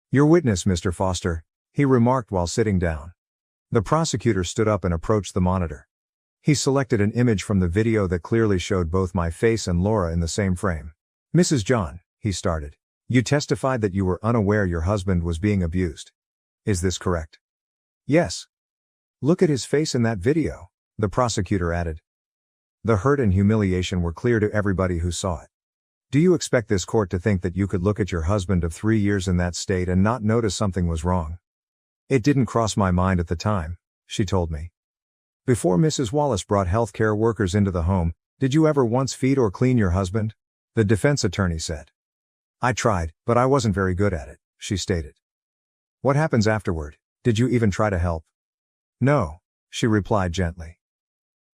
Your witness, Mr. Foster, he remarked while sitting down. The prosecutor stood up and approached the monitor. He selected an image from the video that clearly showed both my face and Laura in the same frame. Mrs. John, he started. You testified that you were unaware your husband was being abused. Is this correct? Yes. Look at his face in that video, the prosecutor added. The hurt and humiliation were clear to everybody who saw it. Do you expect this court to think that you could look at your husband of 3 years in that state and not notice something was wrong? It didn't cross my mind at the time, she told me. Before Mrs. Wallace brought healthcare workers into the home, did you ever once feed or clean your husband? The defense attorney said. I tried, but I wasn't very good at it, she stated. What happens afterward? Did you even try to help? No, she replied gently.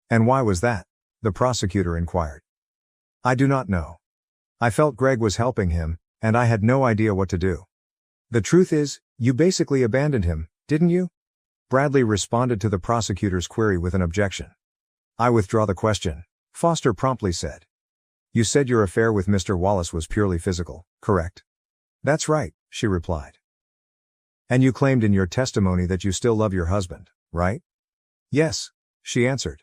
And why was that? The prosecutor inquired. I do not know. I felt Greg was helping him, and I had no idea what to do. The truth is, you basically abandoned him, didn't you? Bradley responded to the prosecutor's query with an objection. I withdraw the question, Foster promptly said. You said your affair with Mr. Wallace was purely physical, correct? That's right, she replied. And you claimed in your testimony that you still love your husband, right? Yes, she answered.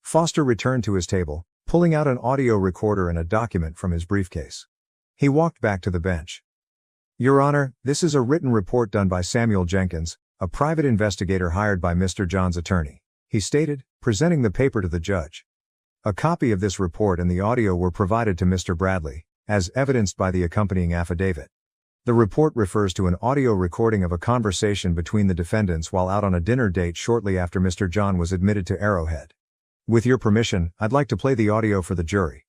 Foster returned to his table, pulling out an audio recorder and a document from his briefcase. He walked back to the bench. Your Honor, this is a written report done by Samuel Jenkins, a private investigator hired by Mr. John's attorney, he stated, presenting the paper to the judge. A copy of this report and the audio were provided to Mr. Bradley, as evidenced by the accompanying affidavit. The report refers to an audio recording of a conversation between the defendants while out on a dinner date shortly after Mr. John was admitted to Arrowhead. With your permission, I'd like to play the audio for the jury.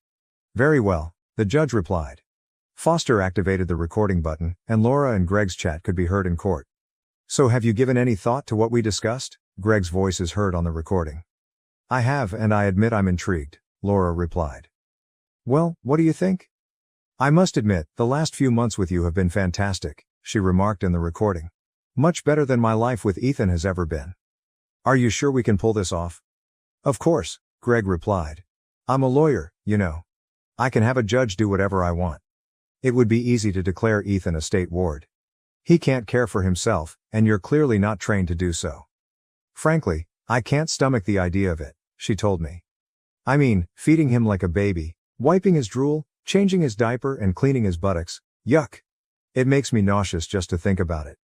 Very well, the judge replied. Foster activated the recording button, and Laura and Greg's chat could be heard in court. So have you given any thought to what we discussed? Greg's voice is heard on the recording. I have, and I admit I'm intrigued, Laura replied. Well, what do you think? I must admit, the last few months with you have been fantastic, she remarked in the recording. Much better than my life with Ethan has ever been. Are you sure we can pull this off? Of course, Greg replied. I'm a lawyer, you know. I can have a judge do whatever I want. It would be easy to declare Ethan a state ward. He can't care for himself, and you're clearly not trained to do so. Frankly, I can't stomach the idea of it, she told me. I mean, feeding him like a baby, wiping his drool, changing his diaper and cleaning his buttocks, yuck. It makes me nauseous just to think about it.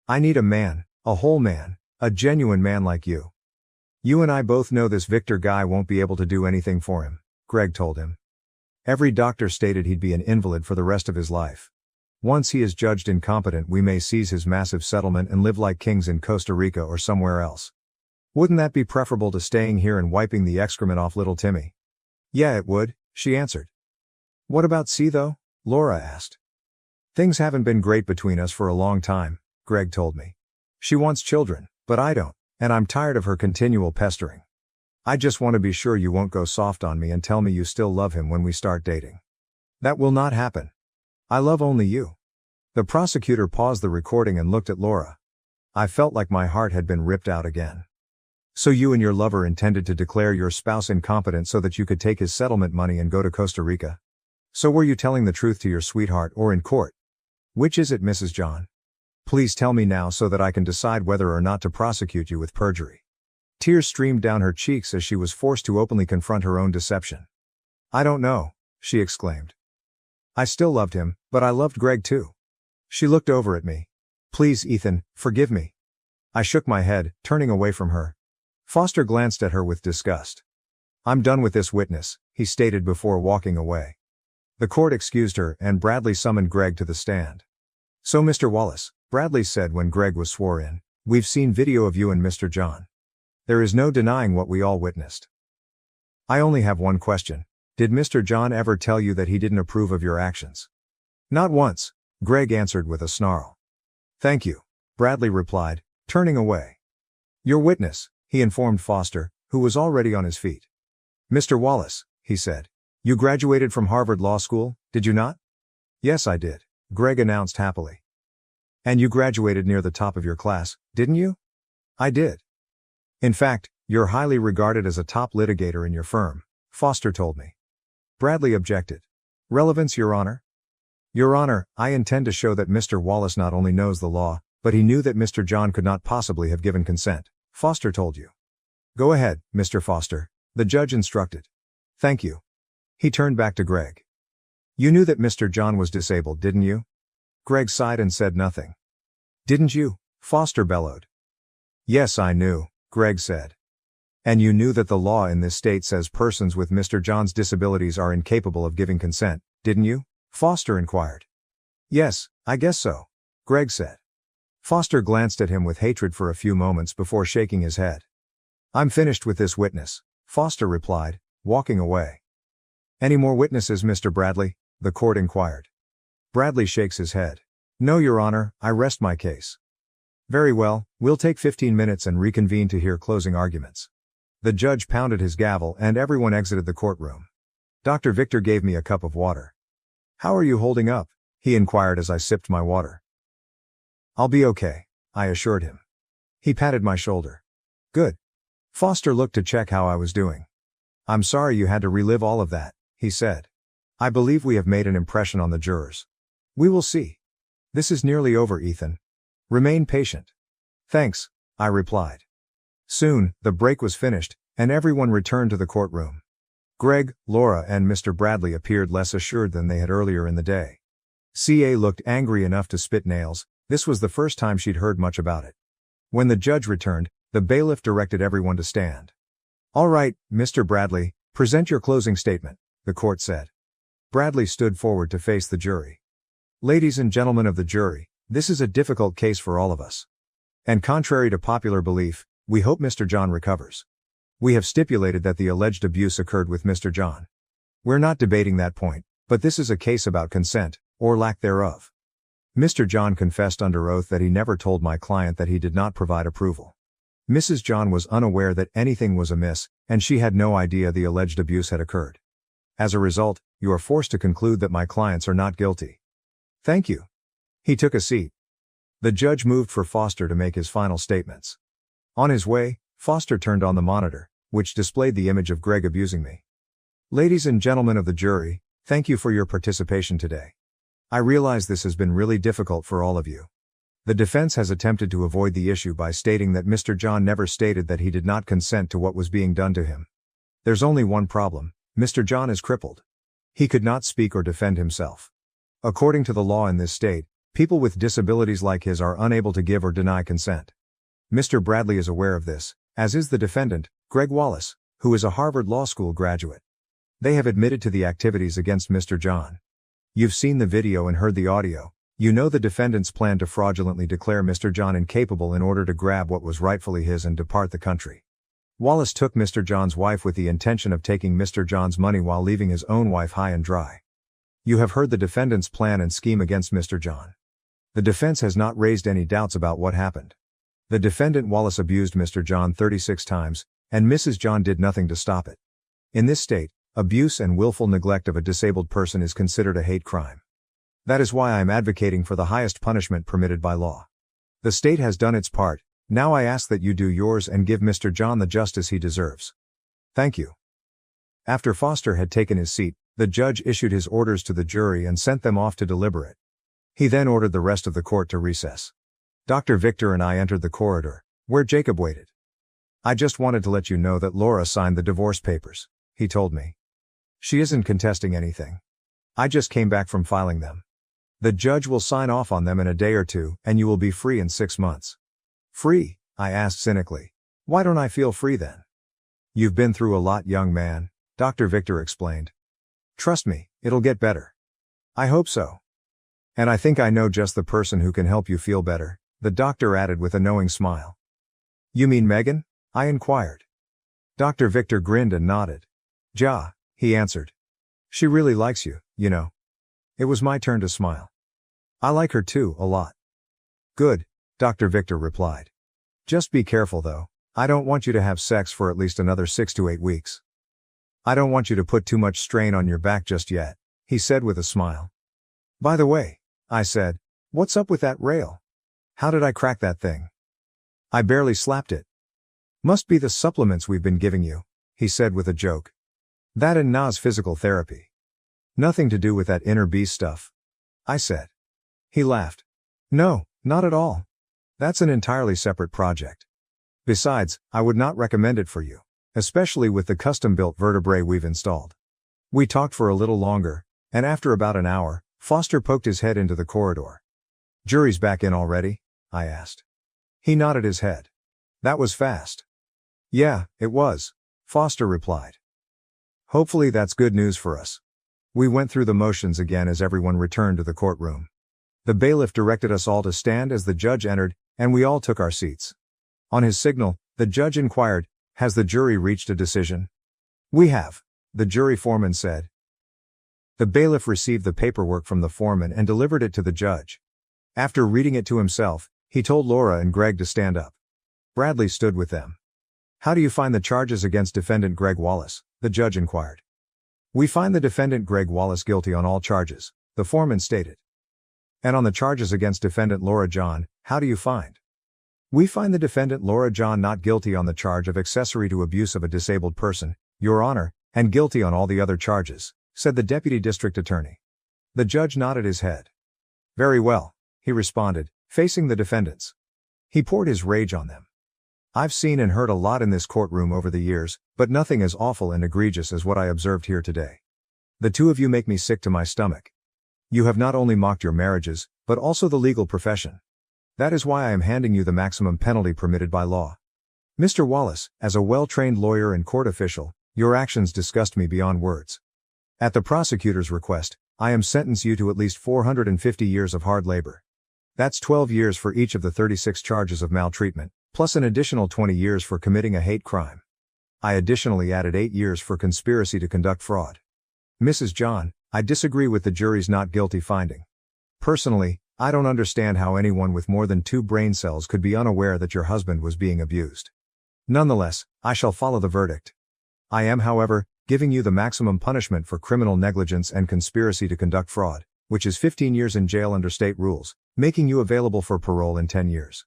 I need a man, a whole man, a genuine man like you. You and I both know this Victor guy won't be able to do anything for him, Greg told him. Every doctor stated he'd be an invalid for the rest of his life. Once he is judged incompetent, we may seize his massive settlement and live like kings in Costa Rica or somewhere else. Wouldn't that be preferable to staying here and wiping the excrement off little Timmy? Yeah, it would, she answered. What about C though? Laura asked. Things haven't been great between us for a long time, Greg told me. She wants children, but I don't, and I'm tired of her continual pestering. I just want to be sure you won't go soft on me and tell me you still love him when we start dating. That will not happen. I love only you. The prosecutor paused the recording and looked at Laura. I felt like my heart had been ripped out again. So you and your lover intended to declare your spouse incompetent so that you could take his settlement money and go to Costa Rica? So were you telling the truth to your sweetheart or in court? Which is it, Mrs. John? Please tell me now so that I can decide whether or not to prosecute you with perjury. Tears streamed down her cheeks as she was forced to openly confront her own deception. I don't know, she exclaimed. I still loved him, but I loved Greg too. She looked over at me. Please, Ethan, forgive me. I shook my head, turning away from her. Foster glanced at her with disgust. I'm done with this witness, he stated before walking away. The court excused her, and Bradley summoned Greg to the stand. So Mr. Wallace, Bradley said when Greg was sworn in, we've seen video of you and Mr. John. There is no denying what we all witnessed. I only have one question. Did Mr. John ever tell you that he didn't approve of your actions? Not once, Greg answered with a snarl. Thank you, Bradley replied, turning away. Your witness, he informed Foster, who was already on his feet. Mr. Wallace, he said, You graduated from Harvard Law School, did you not? Yes, I did, Greg announced happily. And you graduated near the top of your class, didn't you? I did. In fact, you're highly regarded as a top litigator in your firm, Foster told me. Bradley objected. Relevance, Your Honor? Your Honor, I intend to show that Mr. Wallace not only knows the law, but he knew that Mr. John could not possibly have given consent, Foster told you. Go ahead, Mr. Foster, the judge instructed. Thank you. He turned back to Greg. You knew that Mr. John was disabled, didn't you? Greg sighed and said nothing. Didn't you? Foster bellowed. Yes, I knew, Greg said. And you knew that the law in this state says persons with Mr. John's disabilities are incapable of giving consent, didn't you? Foster inquired. Yes, I guess so, Greg said. Foster glanced at him with hatred for a few moments before shaking his head. I'm finished with this witness, Foster replied, walking away. Any more witnesses, Mr. Bradley? The court inquired. Bradley shakes his head. No, Your Honor, I rest my case. Very well, we'll take 15 minutes and reconvene to hear closing arguments. The judge pounded his gavel and everyone exited the courtroom. Dr. Victor gave me a cup of water. How are you holding up? He inquired as I sipped my water. I'll be okay, I assured him. He patted my shoulder. Good. Foster looked to check how I was doing. I'm sorry you had to relive all of that, he said. I believe we have made an impression on the jurors. We will see. This is nearly over, Ethan. Remain patient. Thanks, I replied. Soon, the break was finished, and everyone returned to the courtroom. Greg, Laura, and Mr. Bradley appeared less assured than they had earlier in the day. CA looked angry enough to spit nails. This was the first time she'd heard much about it. When the judge returned, the bailiff directed everyone to stand. All right, Mr. Bradley, present your closing statement, the court said. Bradley stood forward to face the jury. Ladies and gentlemen of the jury, this is a difficult case for all of us. And contrary to popular belief, we hope Mr. John recovers. We have stipulated that the alleged abuse occurred with Mr. John. We're not debating that point, but this is a case about consent, or lack thereof. Mr. John confessed under oath that he never told my client that he did not provide approval. Mrs. John was unaware that anything was amiss, and she had no idea the alleged abuse had occurred. As a result, you are forced to conclude that my clients are not guilty. Thank you. He took a seat. The judge moved for Foster to make his final statements. On his way, Foster turned on the monitor, which displayed the image of Greg abusing me. Ladies and gentlemen of the jury, thank you for your participation today. I realize this has been really difficult for all of you. The defense has attempted to avoid the issue by stating that Mr. John never stated that he did not consent to what was being done to him. There's only one problem: Mr. John is crippled. He could not speak or defend himself. According to the law in this state, people with disabilities like his are unable to give or deny consent. Mr. Bradley is aware of this, as is the defendant, Greg Wallace, who is a Harvard Law School graduate. They have admitted to the activities against Mr. John. You've seen the video and heard the audio. You know the defendants plan to fraudulently declare Mr. John incapable in order to grab what was rightfully his and depart the country. Wallace took Mr. John's wife with the intention of taking Mr. John's money while leaving his own wife high and dry. You have heard the defendants' plan and scheme against Mr. John. The defense has not raised any doubts about what happened. The defendant Wallace abused Mr. John 36 times, and Mrs. John did nothing to stop it. In this state, abuse and willful neglect of a disabled person is considered a hate crime. That is why I am advocating for the highest punishment permitted by law. The state has done its part. Now I ask that you do yours and give Mr. John the justice he deserves. Thank you. After Foster had taken his seat, the judge issued his orders to the jury and sent them off to deliberate. He then ordered the rest of the court to recess. Dr. Victor and I entered the corridor, where Jacob waited. I just wanted to let you know that Laura signed the divorce papers, he told me. She isn't contesting anything. I just came back from filing them. The judge will sign off on them in a day or two, and you will be free in 6 months. Free? I asked cynically. Why don't I feel free then? You've been through a lot, young man, Dr. Victor explained. Trust me, it'll get better. I hope so. And I think I know just the person who can help you feel better, the doctor added with a knowing smile. You mean Megan? I inquired. Dr. Victor grinned and nodded. Ja, he answered. She really likes you, you know. It was my turn to smile. I like her too, a lot. Good, Dr. Victor replied. Just be careful though. I don't want you to have sex for at least another 6 to 8 weeks. I don't want you to put too much strain on your back just yet, he said with a smile. By the way, I said, what's up with that rail? How did I crack that thing? I barely slapped it. Must be the supplements we've been giving you, he said with a joke. That and Na's physical therapy. Nothing to do with that inner beast stuff, I said. He laughed. No, not at all. That's an entirely separate project. Besides, I would not recommend it for you, especially with the custom-built vertebrae we've installed. We talked for a little longer, and after about an hour, Foster poked his head into the corridor. Jury's back in already? I asked. He nodded his head. That was fast. Yeah, it was, Foster replied. Hopefully that's good news for us. We went through the motions again as everyone returned to the courtroom. The bailiff directed us all to stand as the judge entered, and we all took our seats. On his signal, the judge inquired, has the jury reached a decision? We have, the jury foreman said. The bailiff received the paperwork from the foreman and delivered it to the judge. After reading it to himself, he told Laura and Greg to stand up. Bradley stood with them. How do you find the charges against defendant Greg Wallace? The judge inquired. We find the defendant Greg Wallace guilty on all charges, the foreman stated. And on the charges against defendant Laura John, how do you find? We find the defendant Laura John not guilty on the charge of accessory to abuse of a disabled person, Your Honor, and guilty on all the other charges, said the deputy district attorney. The judge nodded his head. Very well, he responded, facing the defendants. He poured his rage on them. I've seen and heard a lot in this courtroom over the years, but nothing as awful and egregious as what I observed here today. The two of you make me sick to my stomach. You have not only mocked your marriages, but also the legal profession. That is why I am handing you the maximum penalty permitted by law. Mr. Wallace, as a well-trained lawyer and court official, your actions disgust me beyond words. At the prosecutor's request, I am sentencing you to at least 450 years of hard labor. That's 12 years for each of the 36 charges of maltreatment, plus an additional 20 years for committing a hate crime. I additionally added 8 years for conspiracy to conduct fraud. Mrs. John, I disagree with the jury's not guilty finding. Personally, I don't understand how anyone with more than 2 brain cells could be unaware that your husband was being abused. Nonetheless, I shall follow the verdict. I am, however, giving you the maximum punishment for criminal negligence and conspiracy to conduct fraud, which is 15 years in jail under state rules, making you available for parole in 10 years.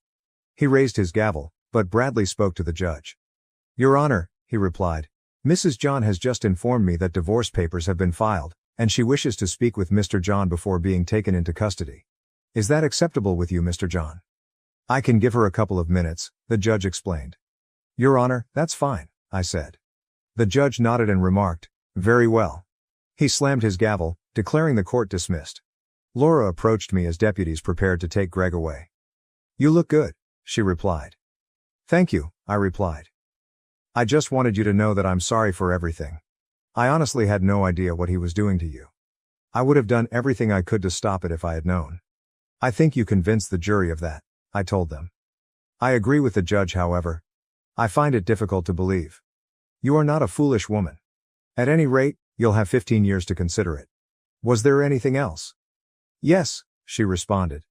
He raised his gavel, but Bradley spoke to the judge. Your Honor, he replied, Mrs. John has just informed me that divorce papers have been filed, and she wishes to speak with Mr. John before being taken into custody. Is that acceptable with you, Mr. John? I can give her a couple of minutes, the judge explained. Your Honor, that's fine, I said. The judge nodded and remarked, very well. He slammed his gavel, declaring the court dismissed. Laura approached me as deputies prepared to take Greg away. You look good, she replied. Thank you, I replied. I just wanted you to know that I'm sorry for everything. I honestly had no idea what he was doing to you. I would have done everything I could to stop it if I had known. I think you convinced the jury of that, I told them. I agree with the judge, however. I find it difficult to believe. You are not a foolish woman. At any rate, you'll have 15 years to consider it. Was there anything else? Yes, she responded.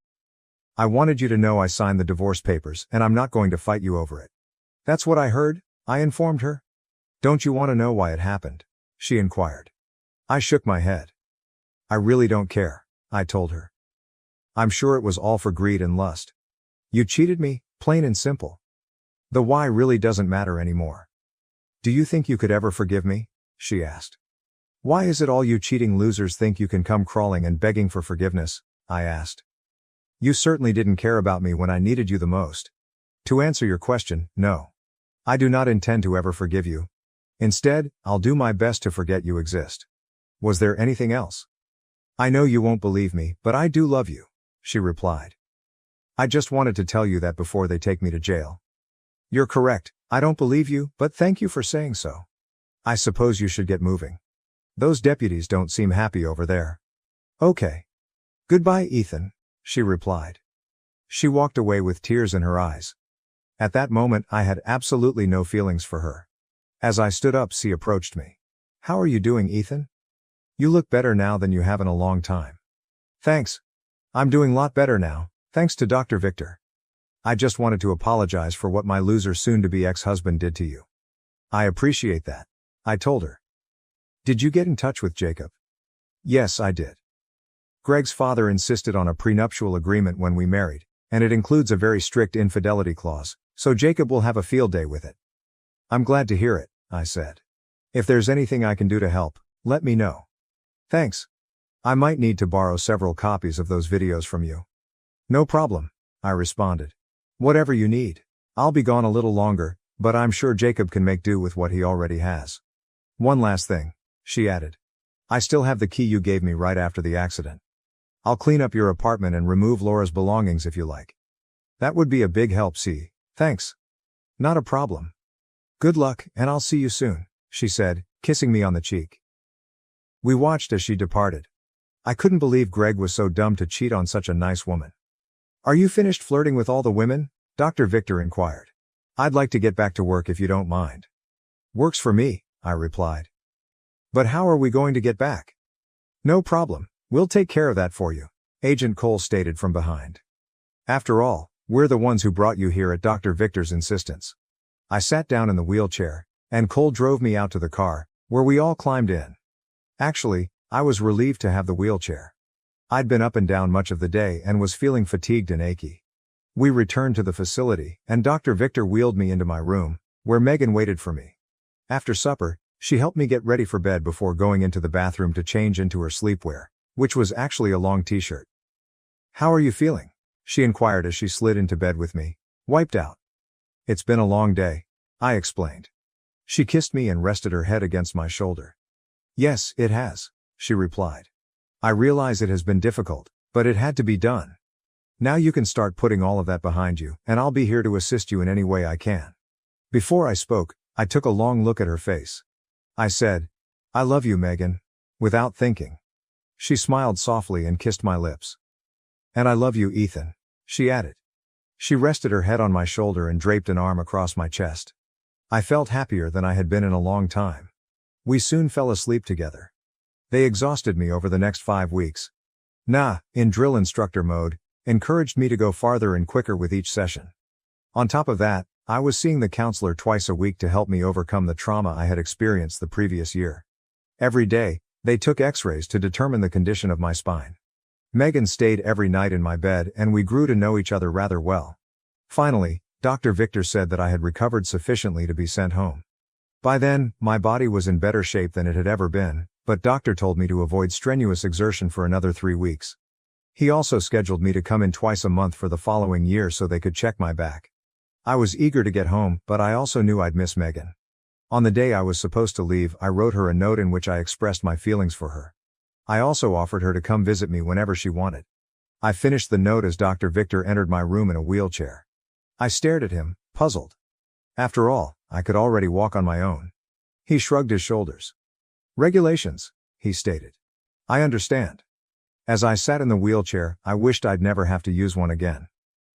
I wanted you to know I signed the divorce papers and I'm not going to fight you over it. That's what I heard, I informed her. Don't you want to know why it happened? She inquired. I shook my head. I really don't care, I told her. I'm sure it was all for greed and lust. You cheated me, plain and simple. The why really doesn't matter anymore. Do you think you could ever forgive me? She asked. Why is it all you cheating losers think you can come crawling and begging for forgiveness? I asked. You certainly didn't care about me when I needed you the most. To answer your question, no. I do not intend to ever forgive you. Instead, I'll do my best to forget you exist. Was there anything else? I know you won't believe me, but I do love you, she replied. I just wanted to tell you that before they take me to jail. You're correct, I don't believe you, but thank you for saying so. I suppose you should get moving. Those deputies don't seem happy over there. Okay. Goodbye, Ethan, she replied. She walked away with tears in her eyes. At that moment, I had absolutely no feelings for her. As I stood up, she approached me. How are you doing, Ethan? You look better now than you have in a long time. Thanks. I'm doing a lot better now, thanks to Dr. Victor. I just wanted to apologize for what my loser soon-to-be ex-husband did to you. I appreciate that, I told her. Did you get in touch with Jacob? Yes, I did. Greg's father insisted on a prenuptial agreement when we married, and it includes a very strict infidelity clause, so Jacob will have a field day with it. I'm glad to hear it, I said. If there's anything I can do to help, let me know. Thanks. I might need to borrow several copies of those videos from you. No problem, I responded. Whatever you need. I'll be gone a little longer, but I'm sure Jacob can make do with what he already has. One last thing, she added. I still have the key you gave me right after the accident. I'll clean up your apartment and remove Laura's belongings if you like. That would be a big help, see. Thanks. Not a problem. Good luck, and I'll see you soon, she said, kissing me on the cheek. We watched as she departed. I couldn't believe Greg was so dumb to cheat on such a nice woman. Are you finished flirting with all the women? Dr. Victor inquired. I'd like to get back to work if you don't mind. Works for me, I replied. But how are we going to get back? No problem. We'll take care of that for you, Agent Cole stated from behind. After all, we're the ones who brought you here at Dr. Victor's insistence. I sat down in the wheelchair, and Cole drove me out to the car, where we all climbed in. Actually, I was relieved to have the wheelchair. I'd been up and down much of the day and was feeling fatigued and achy. We returned to the facility, and Dr. Victor wheeled me into my room, where Megan waited for me. After supper, she helped me get ready for bed before going into the bathroom to change into her sleepwear, which was actually a long t-shirt. How are you feeling? She inquired as she slid into bed with me, wiped out. It's been a long day, I explained. She kissed me and rested her head against my shoulder. Yes, it has, she replied. I realize it has been difficult, but it had to be done. Now you can start putting all of that behind you, and I'll be here to assist you in any way I can. Before I spoke, I took a long look at her face. I said, I love you, Megan, without thinking. She smiled softly and kissed my lips. And I love you, Ethan, she added. She rested her head on my shoulder and draped an arm across my chest. I felt happier than I had been in a long time. We soon fell asleep together. They exhausted me over the next 5 weeks. In drill instructor mode, encouraged me to go farther and quicker with each session. On top of that, I was seeing the counselor twice a week to help me overcome the trauma I had experienced the previous year. Every day, they took x-rays to determine the condition of my spine. Megan stayed every night in my bed and we grew to know each other rather well. Finally, Dr. Victor said that I had recovered sufficiently to be sent home. By then, my body was in better shape than it had ever been, but doctor told me to avoid strenuous exertion for another 3 weeks. He also scheduled me to come in twice a month for the following year so they could check my back. I was eager to get home, but I also knew I'd miss Megan. On the day I was supposed to leave, I wrote her a note in which I expressed my feelings for her. I also offered her to come visit me whenever she wanted. I finished the note as Dr. Victor entered my room in a wheelchair. I stared at him, puzzled. After all, I could already walk on my own. He shrugged his shoulders. Regulations, he stated. I understand. As I sat in the wheelchair, I wished I'd never have to use one again.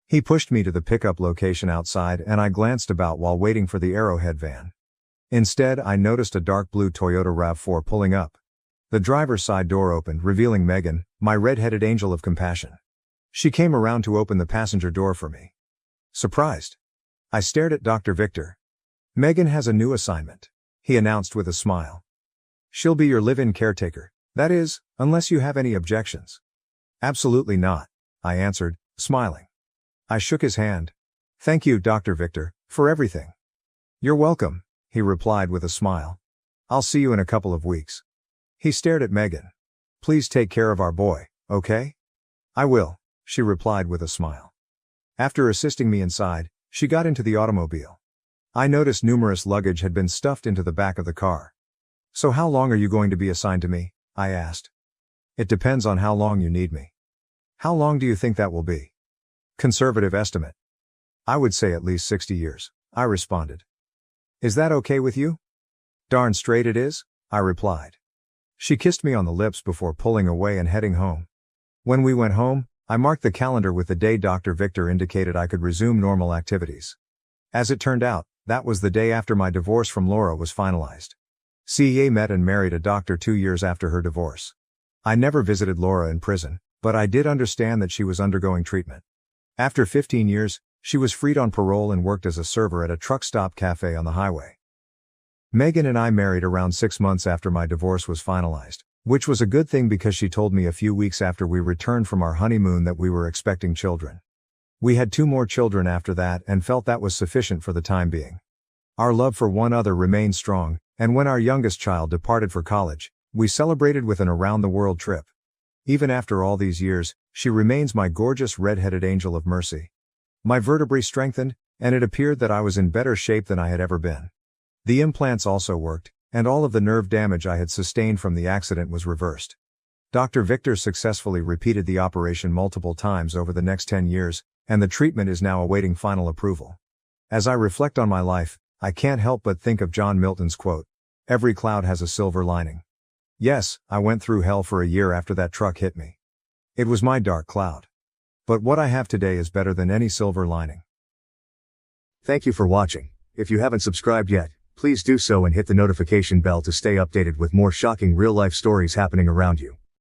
He pushed me to the pickup location outside and I glanced about while waiting for the Arrowhead van. Instead, I noticed a dark blue Toyota RAV4 pulling up. The driver's side door opened, revealing Megan, my red-headed angel of compassion. She came around to open the passenger door for me. Surprised, I stared at Dr. Victor. Megan has a new assignment, he announced with a smile. She'll be your live-in caretaker, that is, unless you have any objections. Absolutely not, I answered, smiling. I shook his hand. Thank you, Dr. Victor, for everything. You're welcome, he replied with a smile. I'll see you in a couple of weeks. He stared at Megan. Please take care of our boy, okay? I will, she replied with a smile. After assisting me inside, she got into the automobile. I noticed numerous luggage had been stuffed into the back of the car. So how long are you going to be assigned to me? I asked. It depends on how long you need me. How long do you think that will be? Conservative estimate. I would say at least 60 years, I responded. Is that okay with you? Darn straight it is, I replied. She kissed me on the lips before pulling away and heading home. When we went home, I marked the calendar with the day Dr. Victor indicated I could resume normal activities. As it turned out, that was the day after my divorce from Laura was finalized. CEA met and married a doctor 2 years after her divorce. I never visited Laura in prison, but I did understand that she was undergoing treatment. After 15 years, she was freed on parole and worked as a server at a truck stop cafe on the highway. Megan and I married around 6 months after my divorce was finalized, which was a good thing because she told me a few weeks after we returned from our honeymoon that we were expecting children. We had 2 more children after that and felt that was sufficient for the time being. Our love for one another remained strong, and when our youngest child departed for college, we celebrated with an around-the-world trip. Even after all these years, she remains my gorgeous red-headed angel of mercy. My vertebrae strengthened, and it appeared that I was in better shape than I had ever been. The implants also worked, and all of the nerve damage I had sustained from the accident was reversed. Dr. Victor successfully repeated the operation multiple times over the next 10 years, and the treatment is now awaiting final approval. As I reflect on my life, I can't help but think of John Milton's quote, "Every cloud has a silver lining." Yes, I went through hell for a year after that truck hit me. It was my dark cloud. But what I have today is better than any silver lining. Thank you for watching. If you haven't subscribed yet, please do so and hit the notification bell to stay updated with more shocking real-life stories happening around you.